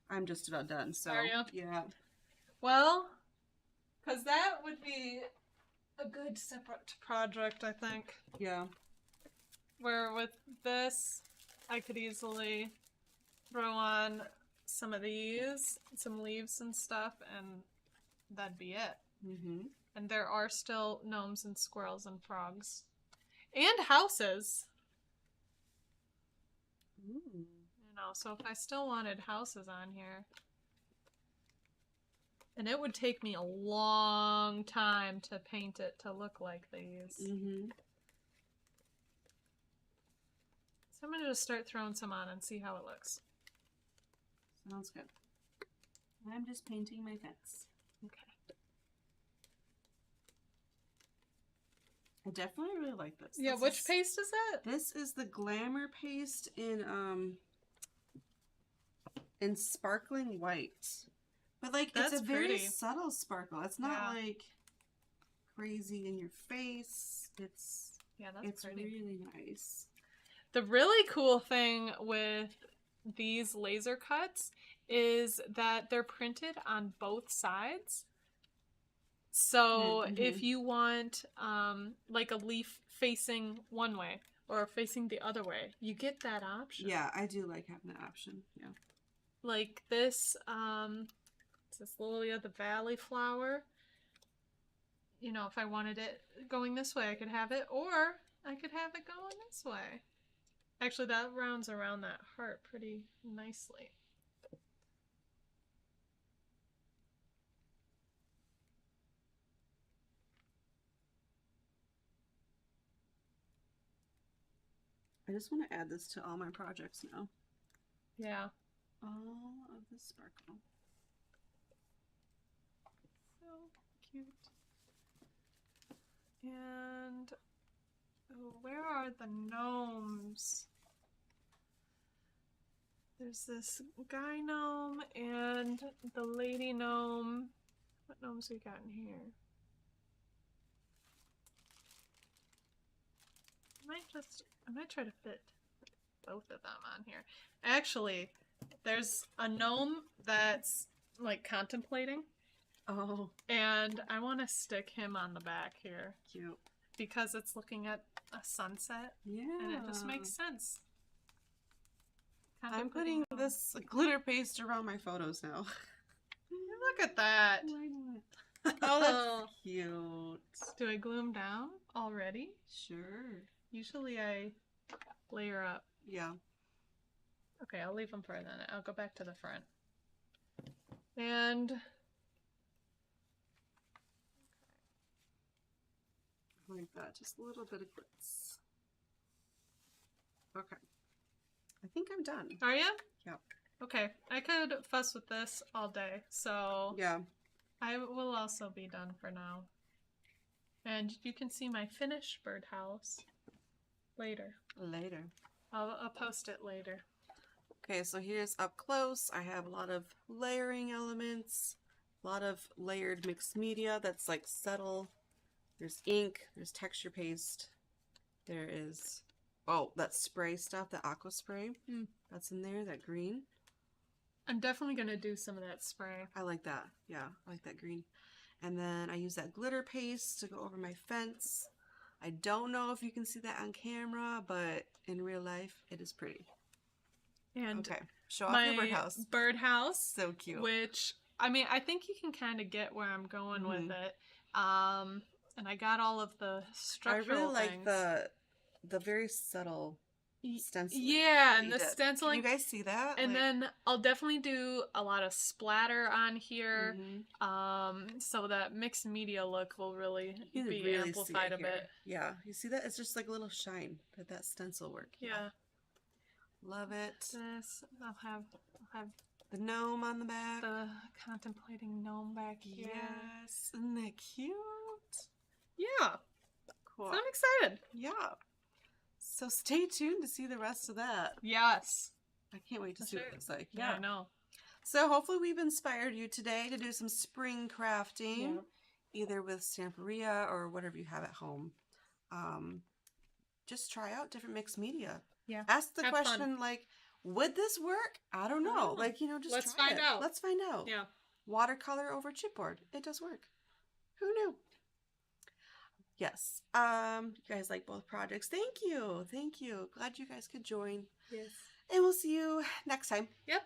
I'm just about done, so. Are you? Yeah. Well, because that would be a good separate project, I think. Yeah. Where with this, I could easily throw on some of these, some leaves and stuff, and that'd be it. Mm-hmm. And there are still gnomes and squirrels and frogs. And houses. Ooh. You know, so if I still wanted houses on here. And it would take me a long time to paint it to look like these. Mm-hmm. So I'm going to just start throwing some on and see how it looks. Sounds good. I'm just painting my fence. Okay. I definitely really like this. Yeah, This which is- paste is that? This is the Glamour paste in sparkling white. But like it's That's a very pretty. subtle sparkle. It's not Yeah. like crazy in your face. It's Yeah, that's pretty. really nice. The really cool thing with these laser cuts is that they're printed on both sides. So Mhm. if you want like a leaf facing one way or facing the other way, you get that option. Yeah, I do like having that option. Yeah. Like this, it's this Lily of the Valley flower. You know, if I wanted it going this way, I could have it, or I could have it going this way. Actually, that rounds around that heart pretty nicely. I just want to add this to all my projects now. Yeah. all of the sparkle. So cute. And where are the gnomes? There's this guy gnome and the lady gnome. What gnomes we got in here? I might try to fit both of them on here. Actually, there's a gnome that's like contemplating, Oh, and I want to stick him on the back here cute. because it's looking at a sunset, Yeah. and it just makes sense. I'm Contemplating putting gnome. this glitter paste around my photos now. Look at that. Why not? Oh. That's cute. Do I glue them down already? Sure. Usually I layer up. Yeah. Okay, I'll leave them for a minute. I'll go back to the front. And Like that. Just a little bit of glitz. Okay. I think I'm done. are you? Yep. Okay, I could fuss with this all day, so Yeah. I will also be done for now. And you can see my finished birdhouse later. Later. I'll post it later. Okay, so here's up close. I have a lot of layering elements, a lot of layered mixed media that's like subtle. There's ink, there's texture paste, there is, oh, that spray stuff, the aqua spray. That's in there, that green. I'm definitely going to do some of that spray. I like that. Yeah, I like that green. And then I use that glitter paste to go over my fence. I don't know if you can see that on camera, but in real life, it is pretty. And Okay, show off my your birdhouse. birdhouse, So cute. which, I mean, I think you can kind of get where I'm going with Mhm. it. And I got all of the I structural really like things. the very subtle stenciling. Yeah, that and you the did. stenciling. Can you guys see that? And Like, then I'll definitely do a lot of splatter on here. mhm. So that mixed media look will really You can be really see amplified it a here. bit. Yeah, you see that? It's just like a little shine that stencil work. Yeah. Love it. This I'll have The gnome on the back. the contemplating gnome back here. Yes, isn't that cute? Yeah. Cool. So I'm excited. Yeah. So stay tuned to see the rest of that. Yes. I can't wait to see what Sure. it looks like. Yeah, I know. So hopefully we've inspired you today to do some spring crafting, Yeah. either with Stamperia or whatever you have at home. Just try out different mixed media. Yeah. Ask the Have fun. question like, would this work? I don't know. know. Like, just Let's try find it. out. Let's find out. Yeah. Watercolor over chipboard. It does work. Who knew? Yes. You guys like both projects. Thank you. Thank you. Glad you guys could join. Yes. And we'll see you next time. Yep.